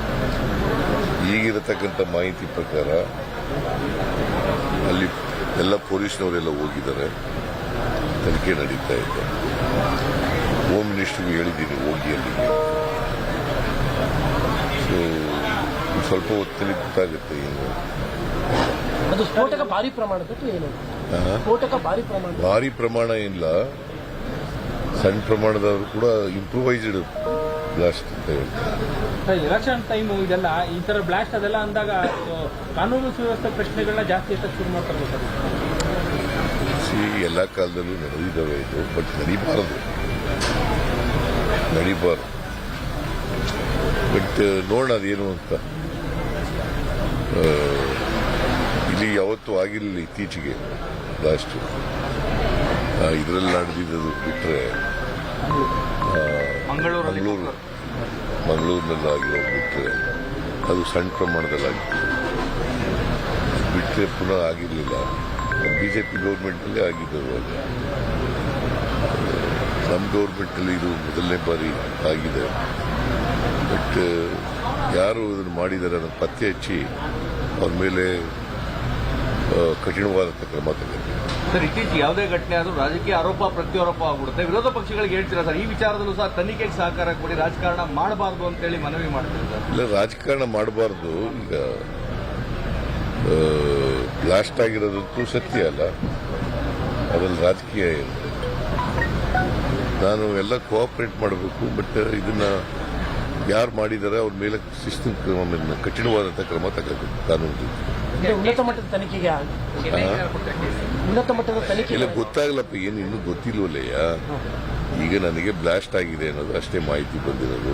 ಈಗಿರತಕ್ಕಂಥ ಮಾಹಿತಿ ಪ್ರಕಾರ ಅಲ್ಲಿ ಎಲ್ಲ ಪೊಲೀಸ್ನವರೆಲ್ಲ ಹೋಗಿದ್ದಾರೆ. ತನಿಖೆ ನಡೀತಾ ಇದೆ. ಹೋಮ್ ಮಿನಿಸ್ಟರ್ಗೆ ಹೇಳಿದ್ದೀನಿ ಹೋಗಿ ಅಲ್ಲಿಗೆ. ಸೊ ಸ್ವಲ್ಪ ಹೊತ್ತಲ್ಲಿ ಗೊತ್ತಾಗುತ್ತೆ ಏನು. ಅದು ಸ್ಫೋಟಕ ಭಾರಿ ಪ್ರಮಾಣದ ಏನು? ಸ್ಫೋಟಕ ಭಾರಿ ಪ್ರಮಾಣ ಇಲ್ಲ, ಸಣ್ಣ ಪ್ರಮಾಣದವರು ಕೂಡ ಇಂಪ್ರೂವೈಸ್ಡ್ ಬ್ಲಾಸ್ಟ್ ಅಂತ ಹೇಳ್ತಾರೆ. ಎಲೆಕ್ಷನ್ ಟೈಮ್ ಇದೆಲ್ಲ ಈ ತರ ಬ್ಲಾಸ್ಟ್ ಅದೆಲ್ಲ ಅಂದಾಗ ಕಾನೂನು ಸುವ್ಯವಸ್ಥೆ ಪ್ರಶ್ನೆಗಳನ್ನ ಜಾಸ್ತಿ ಎತ್ತಕ್ಕೆ ಶುರು ಮಾಡ್ತಾರೆ. ಎಲ್ಲ ಕಾಲದಲ್ಲೂ ನಡೆದಿದ್ದಾವೆ ಇದು. ಬಟ್ ನಡೀಬಾರದು. ಬಟ್ ನೋಡೋಣ ಅದೇನು ಅಂತ. ಇಲ್ಲಿ ಯಾವತ್ತೂ ಆಗಿರಲಿಲ್ಲ ಇತ್ತೀಚೆಗೆ ಬ್ಲಾಸ್ಟ್. ಇದರಲ್ಲಿ ನಡೆದಿದ್ದು ಬಿಟ್ಟರೆ ಮಂಗಳೂರಿನಲ್ಲಿ ಆಗಿರೋದು ಬಿಟ್ಟರೆ ಅದು ಸಣ್ಣ ಪ್ರಮಾಣದಲ್ಲಿ ಆಗಿತ್ತು. ಬಿಟ್ಟರೆ ಪುನಃ ಆಗಿರಲಿಲ್ಲ. BJP ಗೌರ್ಮೆಂಟಲ್ಲೇ ಆಗಿದ್ದವು. ನಮ್ಮ ಗೌರ್ಮೆಂಟಲ್ಲಿ ಇದು ಮೊದಲನೇ ಬಾರಿ ಆಗಿದೆ. ಬಟ್ ಯಾರು ಇದನ್ನು ಮಾಡಿದ್ದಾರೆ ಅದನ್ನು ಪತ್ತೆ ಹಚ್ಚಿ ಅವ್ರ ಮೇಲೆ ಕಠಿಣವಾದಂಥ ಕ್ರಮ ತಗೊಂಡಿದೆ. ಸರ್, ಇತ್ತೀಚೆಗೆ ಯಾವುದೇ ಘಟನೆ ಆದರೂ ರಾಜಕೀಯ ಆರೋಪ ಪ್ರತ್ಯಾರೋಪ ಆಗ್ಬಿಡುತ್ತೆ. ವಿರೋಧ ಪಕ್ಷಗಳಿಗೆ ಹೇಳ್ತೀರಾ ಸರ್, ಈ ವಿಚಾರದಲ್ಲೂ ಸಹ ತನಿಖೆಗೆ ಸಹಕಾರ ಕೊಡಿ, ರಾಜಕಾರಣ ಮಾಡಬಾರ್ದು ಅಂತೇಳಿ ಮನವಿ ಮಾಡ್ತೀವಿ ಸರ್? ಇಲ್ಲ, ರಾಜಕಾರಣ ಮಾಡಬಾರ್ದು. ಈಗ ಬ್ಲಾಸ್ಟ್ ಆಗಿರೋದಂತೂ ಸತ್ಯ ಅಲ್ಲ, ಅದ್ರಲ್ಲಿ ರಾಜಕೀಯ ಏನು. ನಾನು ಎಲ್ಲ ಕೋಆಪರೇಟ್ ಮಾಡಬೇಕು. ಬಟ್ ಇದನ್ನ ಯಾರು ಮಾಡಿದ್ದಾರೆ ಅವ್ರ ಮೇಲೆ ಶಿಸ್ತು ಕ್ರಮ, ಕಠಿಣವಾದಂಥ ಕ್ರಮ ತಗೋಬೇಕು ಕಾನೂನು. ಉನ್ನತ ಮಟ್ಟದ ತನಿಖೆಗೆ ಇಲ್ಲ ಗೊತ್ತಾಗಲಪ್ಪ, ಏನು ಇನ್ನೂ ಗೊತ್ತಿಲ್ವಲ್ಲಯ್ಯ. ಈಗ ನನಗೆ ಬ್ಲಾಸ್ಟ್ ಆಗಿದೆ ಅನ್ನೋದು ಅಷ್ಟೇ ಮಾಹಿತಿ ಬಂದಿರೋದು.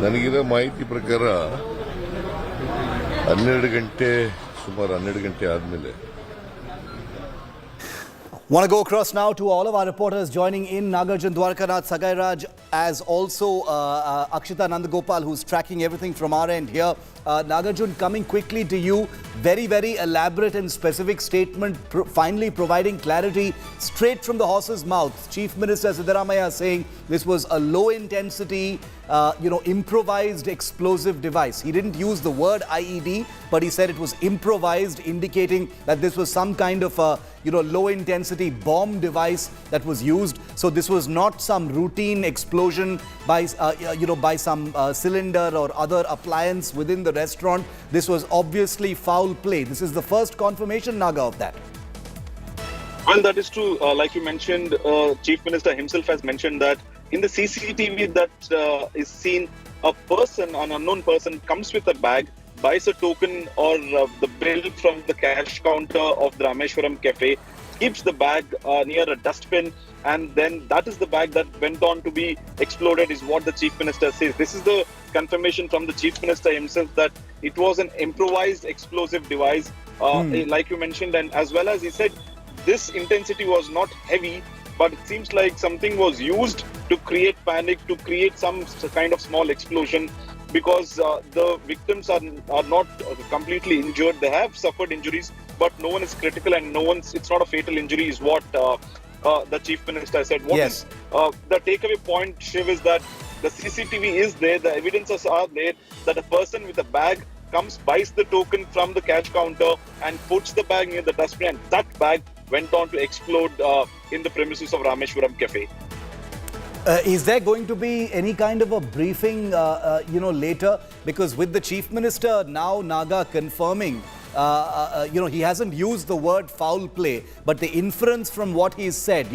ನನಗಿರೋ ಮಾಹಿತಿ ಪ್ರಕಾರ 12 ಗಂಟೆ ಸುಮಾರು 12 ಗಂಟೆ ಆದಮೇಲೆ. Want to go across now to all of our reporters joining in. Nagarjun Dwarkanath, Sagairaj, as also Akshita Nandagopal, who's tracking everything from our end here. Nagarjun, coming quickly to you, very, very elaborate and specific statement, finally providing clarity straight from the horse's mouth. Chief Minister Siddaramaiah saying this was a low-intensity, improvised explosive device. He didn't use the word IED, but he said it was improvised, indicating that this was some kind of a, low-intensity bomb device that was used. So this was not some routine explosion by some cylinder or other appliance within the restaurant. This was obviously foul play. This is the first confirmation, Naga, of that. Well, that is true. Like you mentioned, Chief Minister himself has mentioned that in the CCTV that is seen, a person, an unknown person, comes with a bag, buys a token or the bill from the cash counter of the Rameshwaram Cafe, keeps the bag near a dustbin, and then that is the bag that went on to be exploded, is what the Chief Minister says. This is the confirmation from the Chief Minister himself that it was an improvised explosive device, like you mentioned, and as well as he said, this intensity was not heavy, but it seems like something was used to create panic, to create some kind of small explosion, because the victims are not completely injured. They have suffered injuries, but no one is critical and it's not a fatal injury, is what the Chief Minister said. What is the takeaway point, Shiv, is that the CCTV is there, the evidences are there, that a person with a bag comes, buys the token from the cash counter and puts the bag near the dustbin, and that bag went on to explode in the premises of Rameshwaram Cafe. Is there going to be any kind of a briefing, later? Because with the Chief Minister now, Naga, confirming, he hasn't used the word foul play, but the inference from what he's said,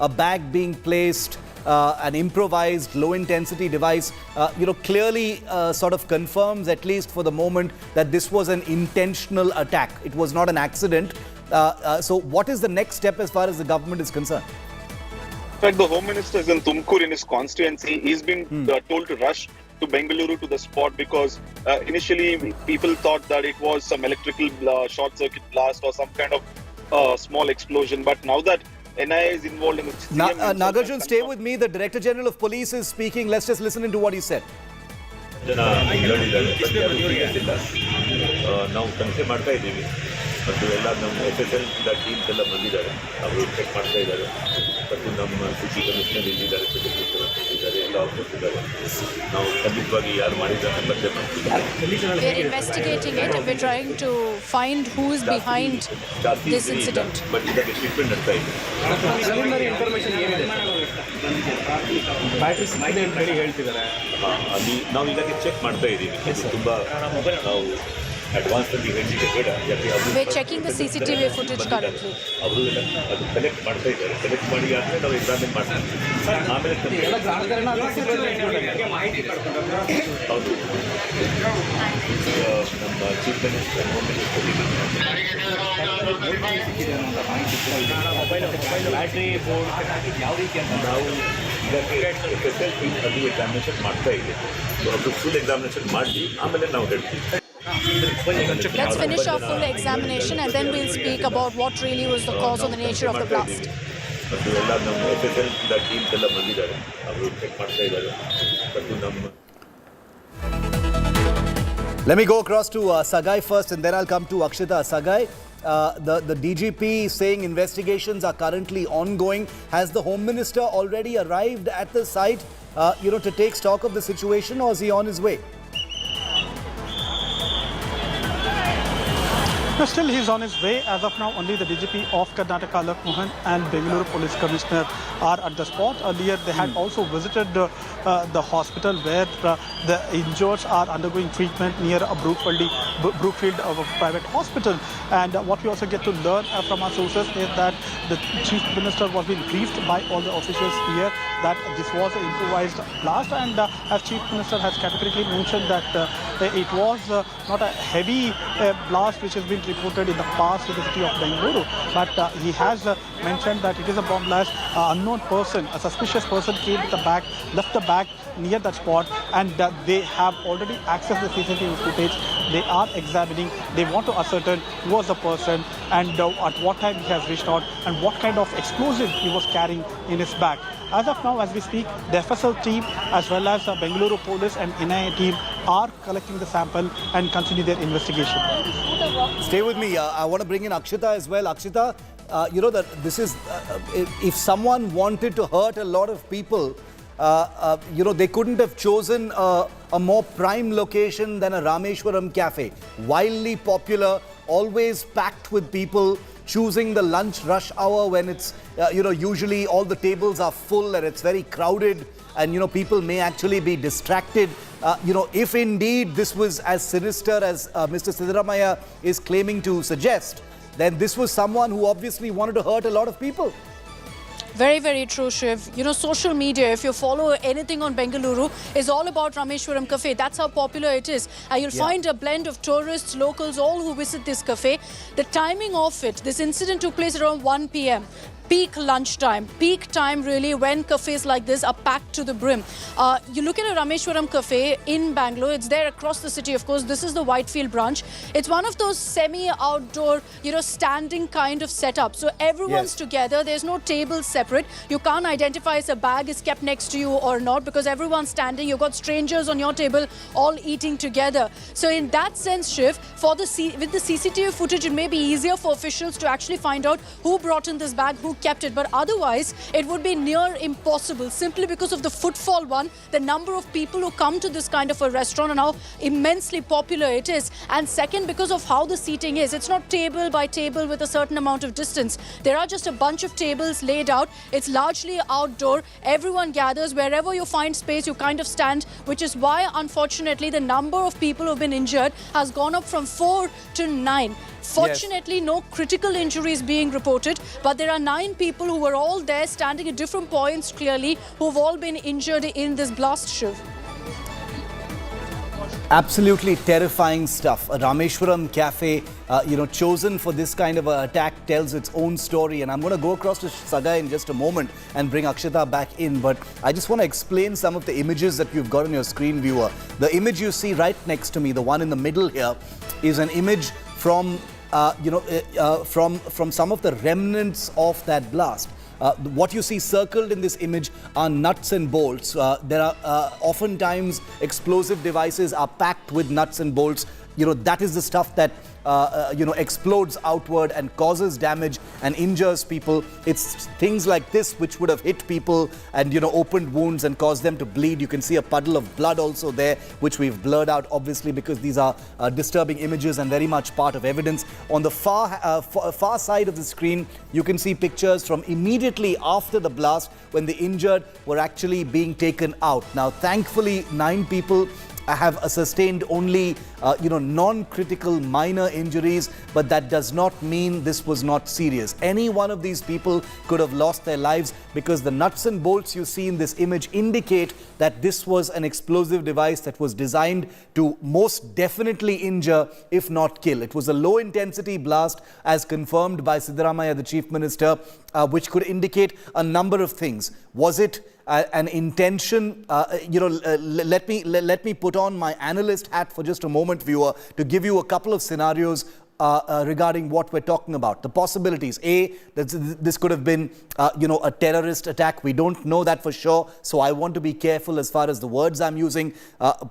a bag being placed, an improvised low-intensity device, clearly sort of confirms, at least for the moment, that this was an intentional attack. It was not an accident. So what is the next step as far as the government is concerned? In fact, the Home Minister is in Tumkur in his constituency. He's been told to rush to Bengaluru to the spot because initially people thought that it was some electrical short circuit blast or some kind of small explosion. But now that NIA is involved in the Nagarjun, stay with me. The Director General of Police is speaking. Let's just listen into what he said. ನಾವು ತನಿಖೆ ಮಾಡ್ತಾ ಇದ್ದೀವಿ ಮತ್ತು ಎಲ್ಲ ನಮ್ಮ SSL teams ಎಲ್ಲ ಬಂದಿದ್ದಾರೆ, ಅವರು ಚೆಕ್ ಮಾಡ್ತಾ ಇದ್ದಾರೆ. ಮತ್ತು ನಮ್ಮ ಸಿಟಿ ಕಮಿಷನರ್ ಇಲ್ಲಿದ್ದಾರೆ, ಇದ್ದಾರೆ, ಎಲ್ಲ ಆಫೀಸರ್ಸ್ ಇದ್ದಾರೆ. ನಾವು ಖಂಡಿತವಾಗಿ ಯಾರು ಮಾಡಿದ್ದಾರೆ ಪತ್ತೆ ಮಾಡ್ತೀವಿ. We are investigating it. We're trying to find who is behind this incident. But ಇದಕ್ಕೆ ಟ್ರೀಟ್ಮೆಂಟ್ ನಡ್ತಾ ಇದೆ. ಬ್ಯಾಟ್ರಿ ಸಿಕ್ಕಿದೆ ಅಂತ ಹೇಳಿ ಹೇಳ್ತಿದ್ದಾರೆ. ಅಲ್ಲಿ ನಾವು ಇದಕ್ಕೆ ಚೆಕ್ ಮಾಡ್ತಾ ಇದ್ದೀವಿ. ತುಂಬ ನಾವು ಅಡ್ವಾನ್ಸ್ ಅಲ್ಲಿ ಹೇಳಲಿಕ್ಕೆ ಬೇಡ, ಯಾಕೆ We're checking the CCTV footage currently. ಅವರು ಅದು ಕಲೆಕ್ಟ್ ಮಾಡ್ತಾ ಇದ್ದಾರೆ. ಕಲೆಕ್ಟ್ ಮಾಡಿ ಆದಮೇಲೆ ನಾವು ಎಕ್ಸಾಮಿನ್ ಮಾಡ್ತೀವಿ. ಆಮೇಲೆ ಹೌದು, ನಮ್ಮ chief minister, home minister battery board ಯಾವ ರೀತಿ ಅಂತ ನಾವು ಇದಕ್ಕೆ ಸ್ಪೆಷಲ್ ಟೀಮ್ ಅದು ಎಕ್ಸಾಮಿನೇಷನ್ ಮಾಡ್ತಾ ಇದೆ. ಸೊ ಅದು ಫುಲ್ ಎಕ್ಸಾಮಿನೇಷನ್ ಮಾಡಿ ಆಮೇಲೆ ನಾವು ಹೇಳ್ತೀವಿ. Let's finish our full examination and then we'll speak about what really was the cause or the nature of the blast. ಮತ್ತು ಎಲ್ಲ ನಮ್ಮ SSL ಟೀಮ್ಸ್ ಎಲ್ಲ ಬಂದಿದ್ದಾರೆ, ಅವರು ಚೆಕ್ ಮಾಡ್ತಾ ಇದ್ದಾರೆ. ಮತ್ತು ನಮ್ಮ Let me go across to Sagai first and then I'll come to Akshita. Sagai, the DGP saying investigations are currently ongoing. Has the Home Minister already arrived at the site, to take stock of the situation, or is he on his way? Still, he's on his way. As of now, only the DGP of Karnataka, Alok Mohan, and Bengaluru Police Commissioner are at the spot. Earlier, they had also visited the hospital where the injured are undergoing treatment near a Brookefield private hospital. And what we also get to learn from our sources is that the Chief Minister was being briefed by all the officials here that this was an improvised blast. And as Chief Minister has categorically mentioned that it was not a heavy blast which has been reported in the past in the city of Bengaluru, but he has mentioned that it is a bomb blast. Unknown person, a suspicious person, came with the bag, left the bag near that spot, and they have already accessed the CCTV footage. They are examining. They want to ascertain who was the person and at what time he has reached out and what kind of explosive he was carrying in his bag. As of now, as we speak, the FSL team as well as Bengaluru Police and NIA team are collecting the sample and continue their investigation. Stay with me. I want to bring in Akshita as well. Akshita, you know that this is, if someone wanted to hurt a lot of people, you know, they couldn't have chosen a more prime location than a Rameshwaram Cafe. Wildly popular, always packed with people, choosing the lunch rush hour when it's, you know, usually all the tables are full and it's very crowded and, you know, people may actually be distracted. You know, if indeed this was as sinister as Mr. Siddaramaiah is claiming to suggest, then this was someone who obviously wanted to hurt a lot of people. Very, very true, Shiv. You know, social media, if you follow anything on Bengaluru, is all about Rameshwaram Cafe. That's how popular it is. You'll find a blend of tourists, locals, all who visit this cafe. The timing of it, this incident took place around 1 p.m. Peak lunchtime, peak time really when cafes like this are packed to the brim. You look at a Rameshwaram Cafe in Bangalore, it's there across the city, of course. This is the Whitefield branch. It's one of those semi-outdoor, you know, standing kind of setup. So everyone's together, there's no table separate. You can't identify if a bag is kept next to you or not because everyone's standing. You've got strangers on your table all eating together. So in that sense, Shiv, with the CCTV footage, it may be easier for officials to actually find out who brought in this bag, who kept it, but otherwise it would be near impossible simply because of the footfall, the number of people who come to this kind of a restaurant and how immensely popular it is, and second, because of how the seating is. It's not table by table with a certain amount of distance. There are just a bunch of tables laid out. It's largely outdoor. Everyone gathers. Wherever you find space, you kind of stand, which is why unfortunately the number of people who have been injured has gone up from 4 to 9. Fortunately, no critical injuries being reported, but there are 9 people who were all there standing at different points clearly who've all been injured in this blast, Shiv. Absolutely terrifying stuff. A Rameshwaram Cafe, you know, chosen for this kind of an attack tells its own story. And I'm going to go across to Saga in just a moment and bring Akshita back in. But I just want to explain some of the images that you've got on your screen, viewer. The image you see right next to me, the one in the middle here, is an image from, you know, from some of the remnants of that blast. What you see circled in this image are nuts and bolts. There are oftentimes explosive devices are packed with nuts and bolts. You know, that is the stuff that you know, explodes outward and causes damage and injures people. It's things like this which would have hit people and, you know, opened wounds and caused them to bleed. You can see a puddle of blood also there, which we've blurred out obviously because these are disturbing images and very much part of evidence. On the far side of the screen, you can see pictures from immediately after the blast when the injured were actually being taken out. Now, thankfully, 9 people have sustained only, you know, non-critical minor injuries, but that does not mean this was not serious. Any one of these people could have lost their lives because the nuts and bolts you see in this image indicate that this was an explosive device that was designed to most definitely injure, if not kill. It was a low-intensity blast as confirmed by Siddaramaiah, the Chief Minister, which could indicate a number of things. Was it an intention? You know, let me put on my analyst hat for just a moment, viewer, to give you a couple of scenarios regarding what we're talking about. The possibilities. A, this could have been, you know, a terrorist attack. We don't know that for sure, so I want to be careful as far as the words I'm using.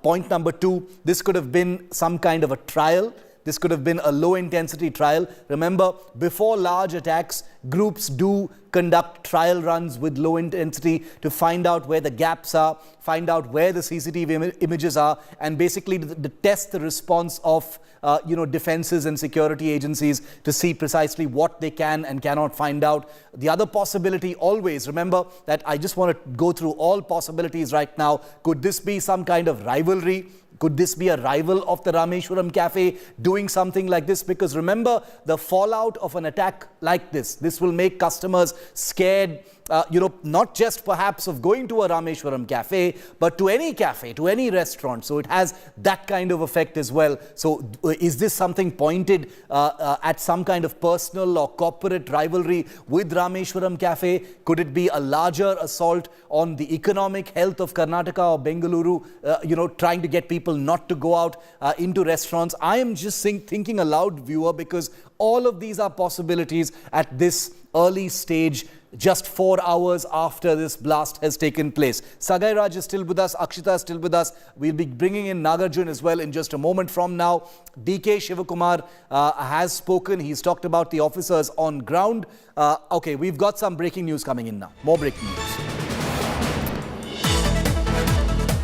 Point number 2, this could have been some kind of a trial. This could have been a low-intensity trial. Remember, before large attacks, groups do conduct trial runs with low intensity to find out where the gaps are, find out where the CCTV images are, and basically to test the response of you know, defenses and security agencies to see precisely what they can and cannot find out. The other possibility always, remember that I just want to go through all possibilities right now. Could this be some kind of rivalry? Could this be a rival of the Rameshwaram Cafe doing something like this? Because remember, the fallout of an attack like this will make customers scared, you know, not just perhaps of going to a Rameshwaram Cafe, but to any cafe, to any restaurant. So it has that kind of effect as well. So is this something pointed at some kind of personal or corporate rivalry with Rameshwaram Cafe? Could it be a larger assault on the economic health of Karnataka or Bengaluru, you know, trying to get people not to go out into restaurants? I am just thinking aloud, viewer, because all of these are possibilities at this early stage just 4 hours after this blast has taken place. Sagai Raj is still with us, Akshita is still with us. We'll be bringing in Nagarjun as well in just a moment from now. DK Shivakumar has spoken. He's talked about the officers on ground. Okay, we've got some breaking news coming in now. More breaking news.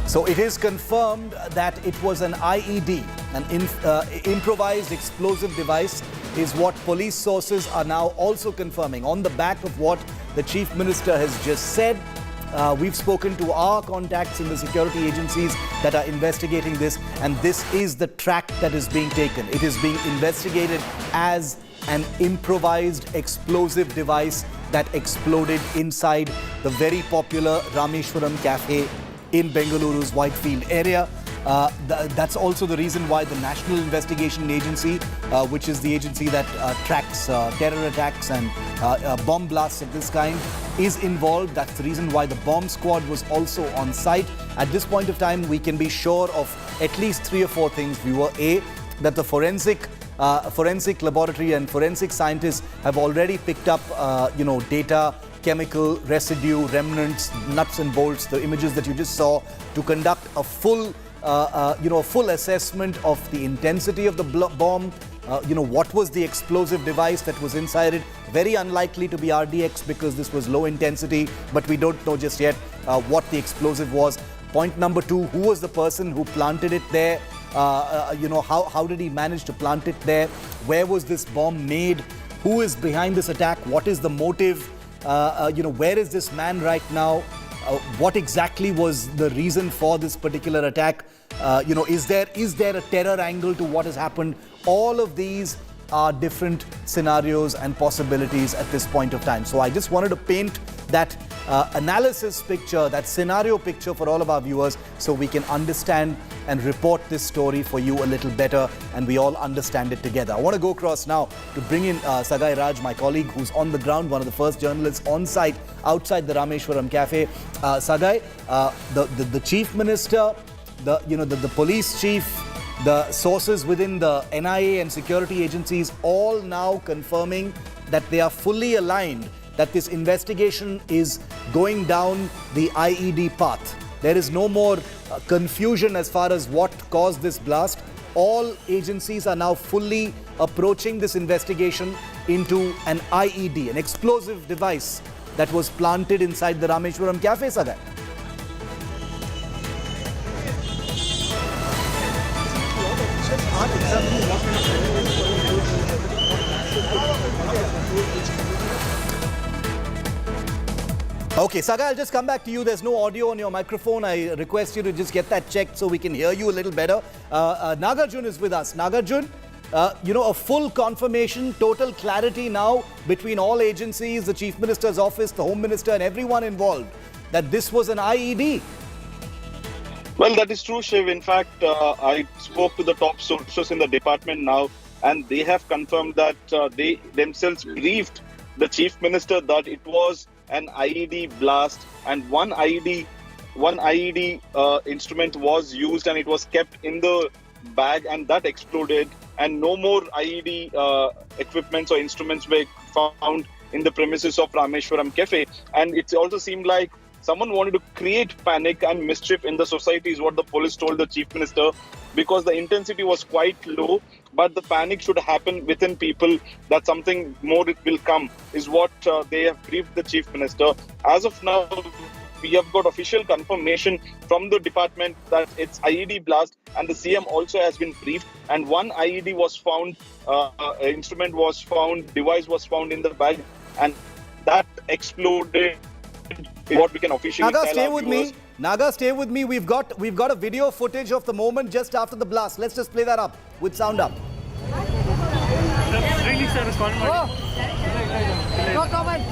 So it is confirmed that it was an IED, an improvised explosive device, is what police sources are now also confirming. On the back of what the Chief Minister has just said, we've spoken to our contacts in the security agencies that are investigating this, and this is the track that is being taken. It is being investigated as an improvised explosive device that exploded inside the very popular Rameshwaram Cafe in Bengaluru's Whitefield area. That's also the reason why the National Investigation Agency, which is the agency that tracks terror attacks and bomb blasts of this kind, is involved. That's the reason why the bomb squad was also on site. At this point of time, we can be sure of at least 3 or 4 things. Viewer A, that the forensic laboratory and forensic scientists have already picked up, data, chemical residue, remnants, nuts and bolts, the images that you just saw, to conduct a full assessment of the intensity of the bomb. What was the explosive device that was inside it? Very unlikely to be RDX because this was low intensity, but we don't know just yet what the explosive was. Point number 2, who was the person who planted it there? How did he manage to plant it there? Where was this bomb made? Who is behind this attack? What is the motive? Where is this man right now? What exactly was the reason for this particular attack? Is there a terror angle to what has happened? All of these are different scenarios and possibilities at this point of time. So I just wanted to paint that analysis picture, that scenario picture for all of our viewers, so we can understand and report this story for you a little better and we all understand it together. I want to go across now to bring in Sagai Raj, my colleague who's on the ground, one of the first journalists on site outside the Rameshwaram Cafe. Sagai, the Chief Minister, the police chief, the sources within the NIA and security agencies all now confirming that they are fully aligned, that this investigation is going down the IED path. There is no more confusion as far as what caused this blast. All agencies are now fully approaching this investigation into an IED, an explosive device that was planted inside the Rameshwaram Cafe, Sagai. Okay, Sagai, I'll just come back to you. There's no audio on your microphone. I request you to just get that checked so we can hear you a little better. Nagarjun is with us. Nagarjun, a full confirmation, total clarity now between all agencies, the Chief Minister's office, the Home Minister and everyone involved, that this was an IED. Well, that is true, Shiv. In fact, I spoke to the top sources in the department now, and they have confirmed that they themselves briefed the Chief Minister that it was an IED blast, and one IED instrument was used and it was kept in the bag and that exploded, and no more IED equipments or instruments were found in the premises of Rameshwaram Cafe. And it also seemed like someone wanted to create panic and mischief in the society is what the police told the Chief Minister, because the intensity was quite low, but the panic should happen within people, that something more will come, is what they have briefed the Chief Minister. As of now, we have got official confirmation from the department that it's IED blast, and the CM also has been briefed, and one IED was found, instrument was found, device was found in the bag, and that exploded. What we can officially Naga, tell stay our with viewers. me. Naga, stay with me. We've got a video footage of the moment just after the blast. Let's just play that up with sound up. No comment.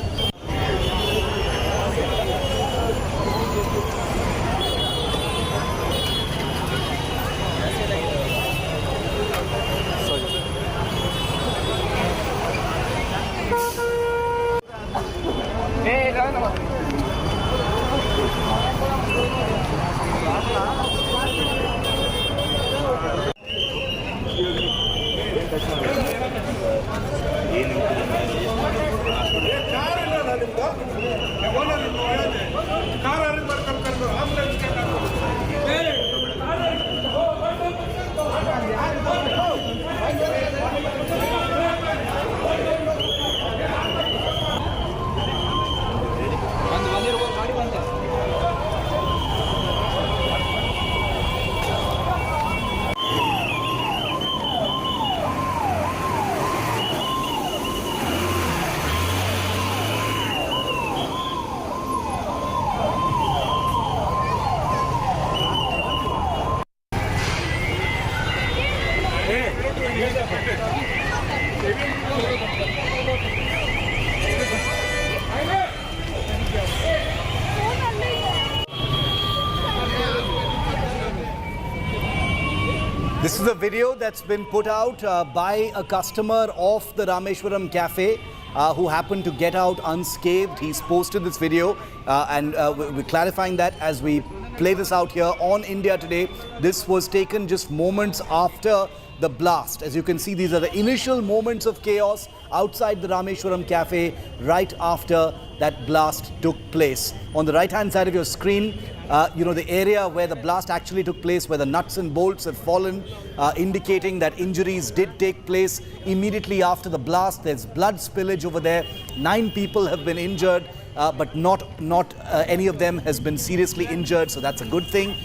This is a video that's been put out by a customer of the Rameshwaram Cafe who happened to get out unscathed. He's posted this video and we're clarifying that as we play this out here on India Today. This was taken just moments after the blast. As you can see, these are the initial moments of chaos outside the Rameshwaram Cafe right after that blast took place. On the right-hand side of your screen, the area where the blast actually took place, where the nuts and bolts have fallen, indicating that injuries did take place immediately after the blast. There's blood spillage over there. 9 people have been injured, but not any of them has been seriously injured, so that's a good thing.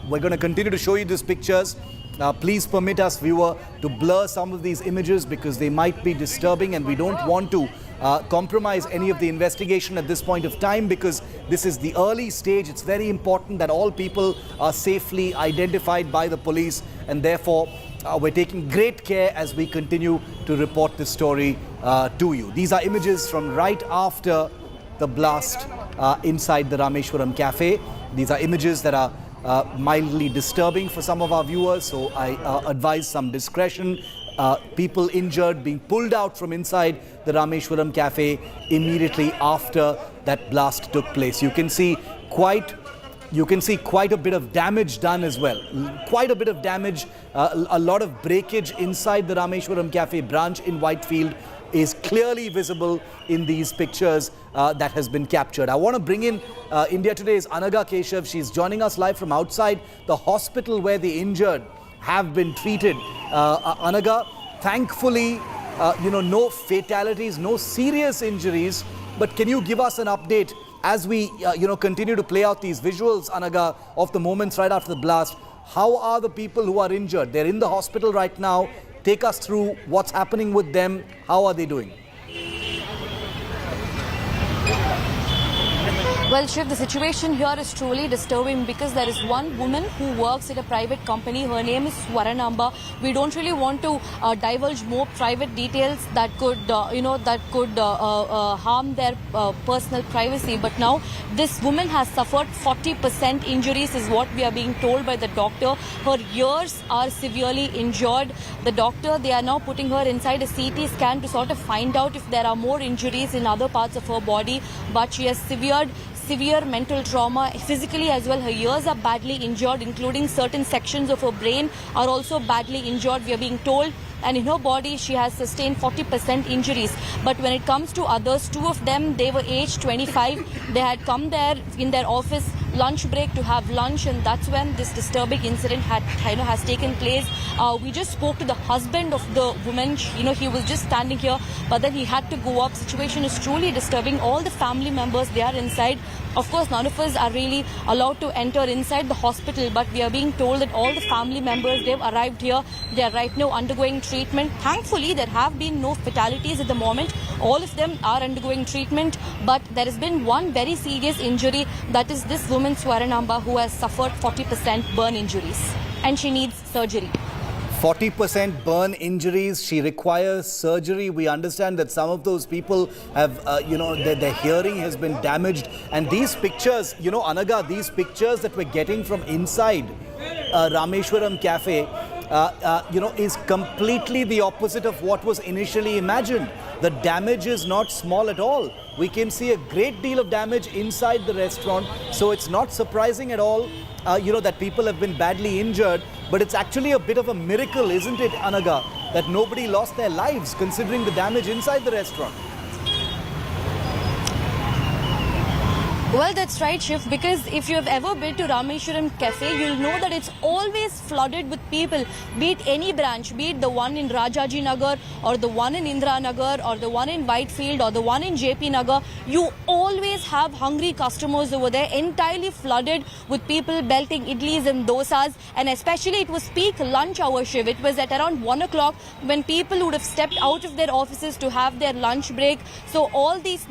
We're going to continue to show you these pictures. Please permit us, viewer, to blur some of these images because they might be disturbing and we don't want to compromise any of the investigation at this point of time because this is the early stage. It's very important that all people are safely identified by the police and therefore we're taking great care as we continue to report this story to you. These are images from right after the blast inside the Rameshwaram Cafe. These are images that are mildly disturbing for some of our viewers, so I advise some discretion. People injured being pulled out from inside the Rameshwaram Cafe immediately after that blast took place. You can see quite a bit of damage done as well. Quite a bit of damage, a lot of breakage inside the Rameshwaram Cafe branch in Whitefield is clearly visible in these pictures that has been captured. I want to bring in India Today's Anaga Keshav. She's joining us live from outside the hospital where the injured have been treated. Anaga, thankfully, no fatalities, no serious injuries, but can you give us an update as we, continue to play out these visuals, Anaga, of the moments right after the blast? How are the people who are injured? They're in the hospital right now. Take us through what's happening with them. How are they doing? Well, Shiv, the situation here is truly disturbing because there is one woman who works at a private company. Her name is Swaranamba. We don't really want to divulge more private details that could, harm their personal privacy. But now this woman has suffered 40% injuries is what we are being told by the doctor. Her ears are severely injured. The doctor, they are now putting her inside a CT scan to sort of find out if there are more injuries in other parts of her body. But she has severe mental trauma, physically as well. Her ears are badly injured, including certain sections of her brain are also badly injured, we are being told. And in her body, she has sustained 40% injuries. But when it comes to others, 2 of them, they were aged 25. They had come there in their office lunch break to have lunch, and that's when this disturbing incident has taken place. We just spoke to the husband of the woman. He was just standing here, but then he had to go up. Situation is truly disturbing. All the family members, they are inside. Of course, none of us are really allowed to enter inside the hospital, but we are being told that all the family members, they've arrived here. They are right now undergoing treatment. Thankfully, there have been no fatalities at the moment. All of them are undergoing treatment, but there has been one very serious injury. That is this woman, Swaranamba, who has suffered 40% burn injuries, and she needs surgery. 40% burn injuries. She requires surgery. We understand that some of those people have, their hearing has been damaged. And these pictures, Anaga, these pictures that we're getting from inside Rameshwaram Cafe, is completely the opposite of what was initially imagined. The damage is not small at all. We can see a great deal of damage inside the restaurant. So it's not surprising at all, that people have been badly injured. But it's actually a bit of a miracle, isn't it, Anaga, that nobody lost their lives considering the damage inside the restaurant? Well, that's right, Shiv, because if you have ever been to Rameshwaram Cafe, you'll know that it's always flooded with people, be it any branch, be it the one in Rajaji Nagar or the one in Indira Nagar or the one in Whitefield or the one in JP Nagar. You always have hungry customers over there, entirely flooded with people belting idlis and dosas, and especially it was peak lunch hour, Shiv. It was at around 1 o'clock when people would have stepped out of their offices to have their lunch break. So all these,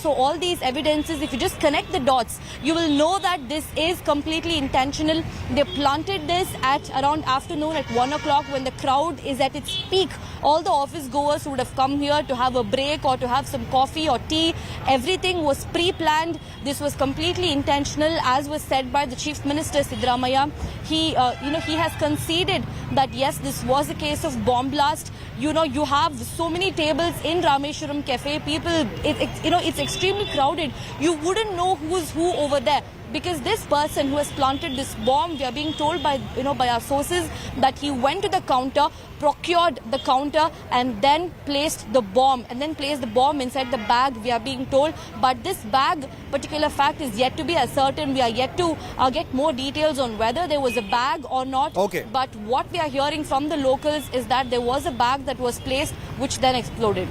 all these evidences, if you just connect the dots, you will know that this is completely intentional. They planted this at around afternoon at 1 o'clock when the crowd is at its peak. All the office goers would have come here to have a break or to have some coffee or tea. Everything was pre-planned. This was completely intentional, as was said by the Chief Minister Siddaramaiah. He has conceded that yes, this was a case of bomb blast. You have so many tables in Rameshwaram Cafe. People, it's extremely crowded. You wouldn't know who's who over there, because this person who has planted this bomb, we are being told by our sources that he went to the counter, procured the counter, and then placed the bomb inside the bag, we are being told. But this bag particular fact is yet to be ascertained. We are yet to get more details on whether there was a bag or not. Okay. But what we are hearing from the locals is that there was a bag that was placed which then exploded.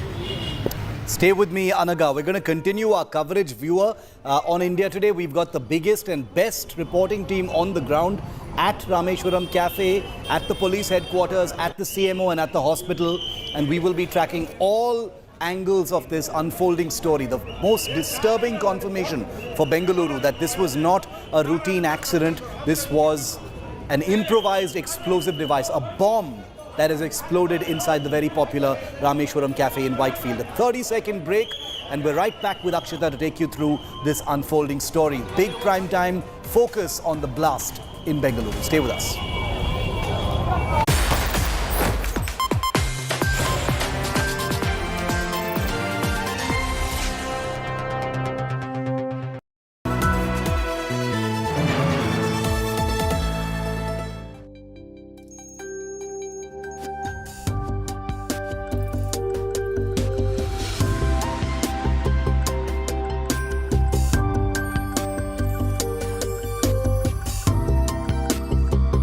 Stay with me, Anaga. We're going to continue our coverage, viewer. On India Today, we've got the biggest and best reporting team on the ground at Rameshwaram Cafe, at the police headquarters, at the CMO and at the hospital. And we will be tracking all angles of this unfolding story. The most disturbing confirmation for Bengaluru that this was not a routine accident. This was an improvised explosive device, a bomb that has exploded inside the very popular Rameshwaram Cafe in Whitefield. A 30-second break, and we're right back with Akshita to take you through this unfolding story. Big prime time focus on the blast in Bengaluru. Stay with us.